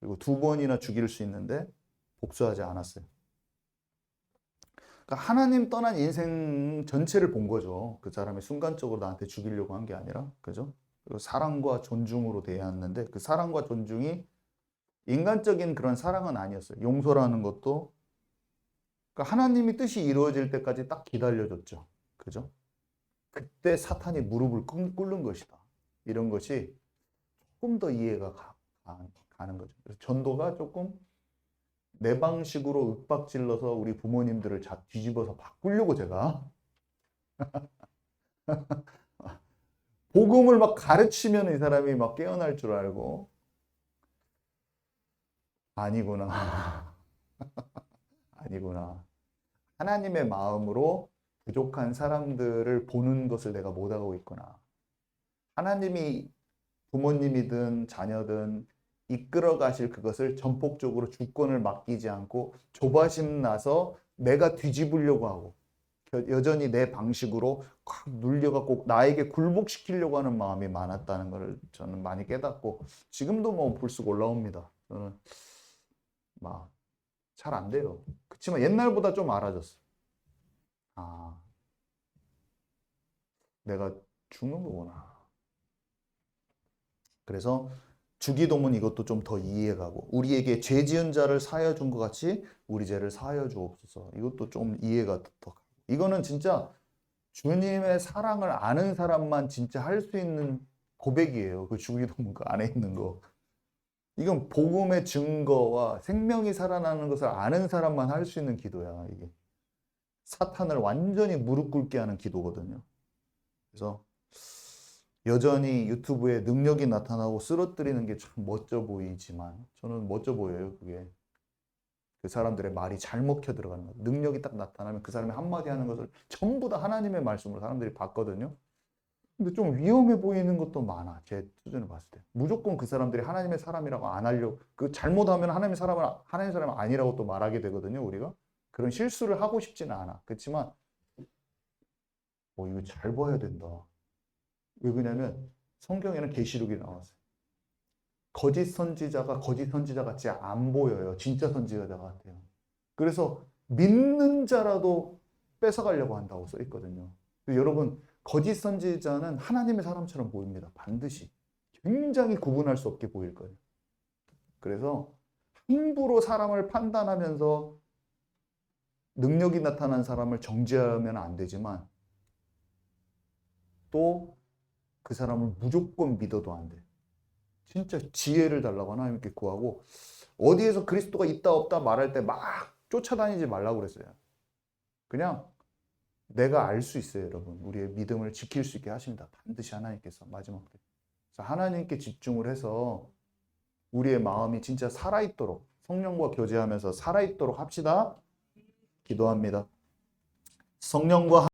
그리고 2번이나 죽일 수 있는데 복수하지 않았어요. 그러니까 하나님 떠난 인생 전체를 본 거죠. 그 사람이 순간적으로 나한테 죽이려고 한 게 아니라, 그죠? 그리고 사랑과 존중으로 대했는데 그 사랑과 존중이 인간적인 그런 사랑은 아니었어요. 용서라는 것도 그러니까 하나님이 뜻이 이루어질 때까지 딱 기다려줬죠. 그죠? 그때 사탄이 무릎을 꿇는 것이다. 이런 것이 조금 더 이해가 가는 거죠. 그래서 전도가 조금 내 방식으로 윽박질러서 우리 부모님들을 뒤집어서 바꾸려고 제가 복음을 막 가르치면 이 사람이 막 깨어날 줄 알고 아니구나. 아니구나. 하나님의 마음으로 부족한 사람들을 보는 것을 내가 못하고 있구나. 하나님이 부모님이든 자녀든 이끌어 가실 그것을 전폭적으로 주권을 맡기지 않고 조바심 나서 내가 뒤집으려고 하고 여전히 내 방식으로 꽉 눌려갖고 나에게 굴복시키려고 하는 마음이 많았다는 것을 저는 많이 깨닫고 지금도 뭐 불쑥 올라옵니다. 저는 막 잘 안 돼요. 그렇지만 옛날보다 좀 알아졌어. 아, 내가 죽는 거구나. 그래서 주기도문 이것도 좀 더 이해가고 우리에게 죄 지은 자를 사하여 준 것 같이 우리 죄를 사하여 주옵소서. 이것도 좀 이해가 더 가고 이거는 진짜 주님의 사랑을 아는 사람만 진짜 할 수 있는 고백이에요. 그 주기도문 그 안에 있는 거. 이건 복음의 증거와 생명이 살아나는 것을 아는 사람만 할 수 있는 기도야. 이게 사탄을 완전히 무릎 꿇게 하는 기도거든요. 그래서 여전히 유튜브에 능력이 나타나고 쓰러뜨리는 게 참 멋져 보이지만 저는 멋져 보여요. 그게 그 사람들의 말이 잘 먹혀 들어가는 거예요. 능력이 딱 나타나면 그 사람이 한마디 하는 것을 전부 다 하나님의 말씀으로 사람들이 봤거든요. 근데 좀 위험해 보이는 것도 많아. 제 수준을 봤을 때. 무조건 그 사람들이 하나님의 사람이라고 안 하려고 그 잘못하면 하나님의 사람이 아니라고 또 말하게 되거든요. 우리가 그런 실수를 하고 싶지는 않아. 그렇지만 이거 잘 봐야 된다. 왜 그러냐면 성경에는 계시록이 나왔어요. 거짓 선지자가 거짓 선지자 같이 안 보여요. 진짜 선지자 같아요. 그래서 믿는 자라도 뺏어가려고 한다고 써 있거든요. 여러분 거짓 선지자는 하나님의 사람처럼 보입니다. 반드시. 굉장히 구분할 수 없게 보일 거예요. 그래서 함부로 사람을 판단하면서 능력이 나타난 사람을 정죄하면 안 되지만 또 그 사람을 무조건 믿어도 안 돼. 진짜 지혜를 달라고 하나님께 구하고 어디에서 그리스도가 있다 없다 말할 때 막 쫓아다니지 말라고 그랬어요. 그냥 내가 알 수 있어요, 여러분. 우리의 믿음을 지킬 수 있게 하십니다. 반드시 하나님께서 마지막 때. 그래서 하나님께 집중을 해서 우리의 마음이 진짜 살아있도록 성령과 교제하면서 살아있도록 합시다. 기도합니다. 성령과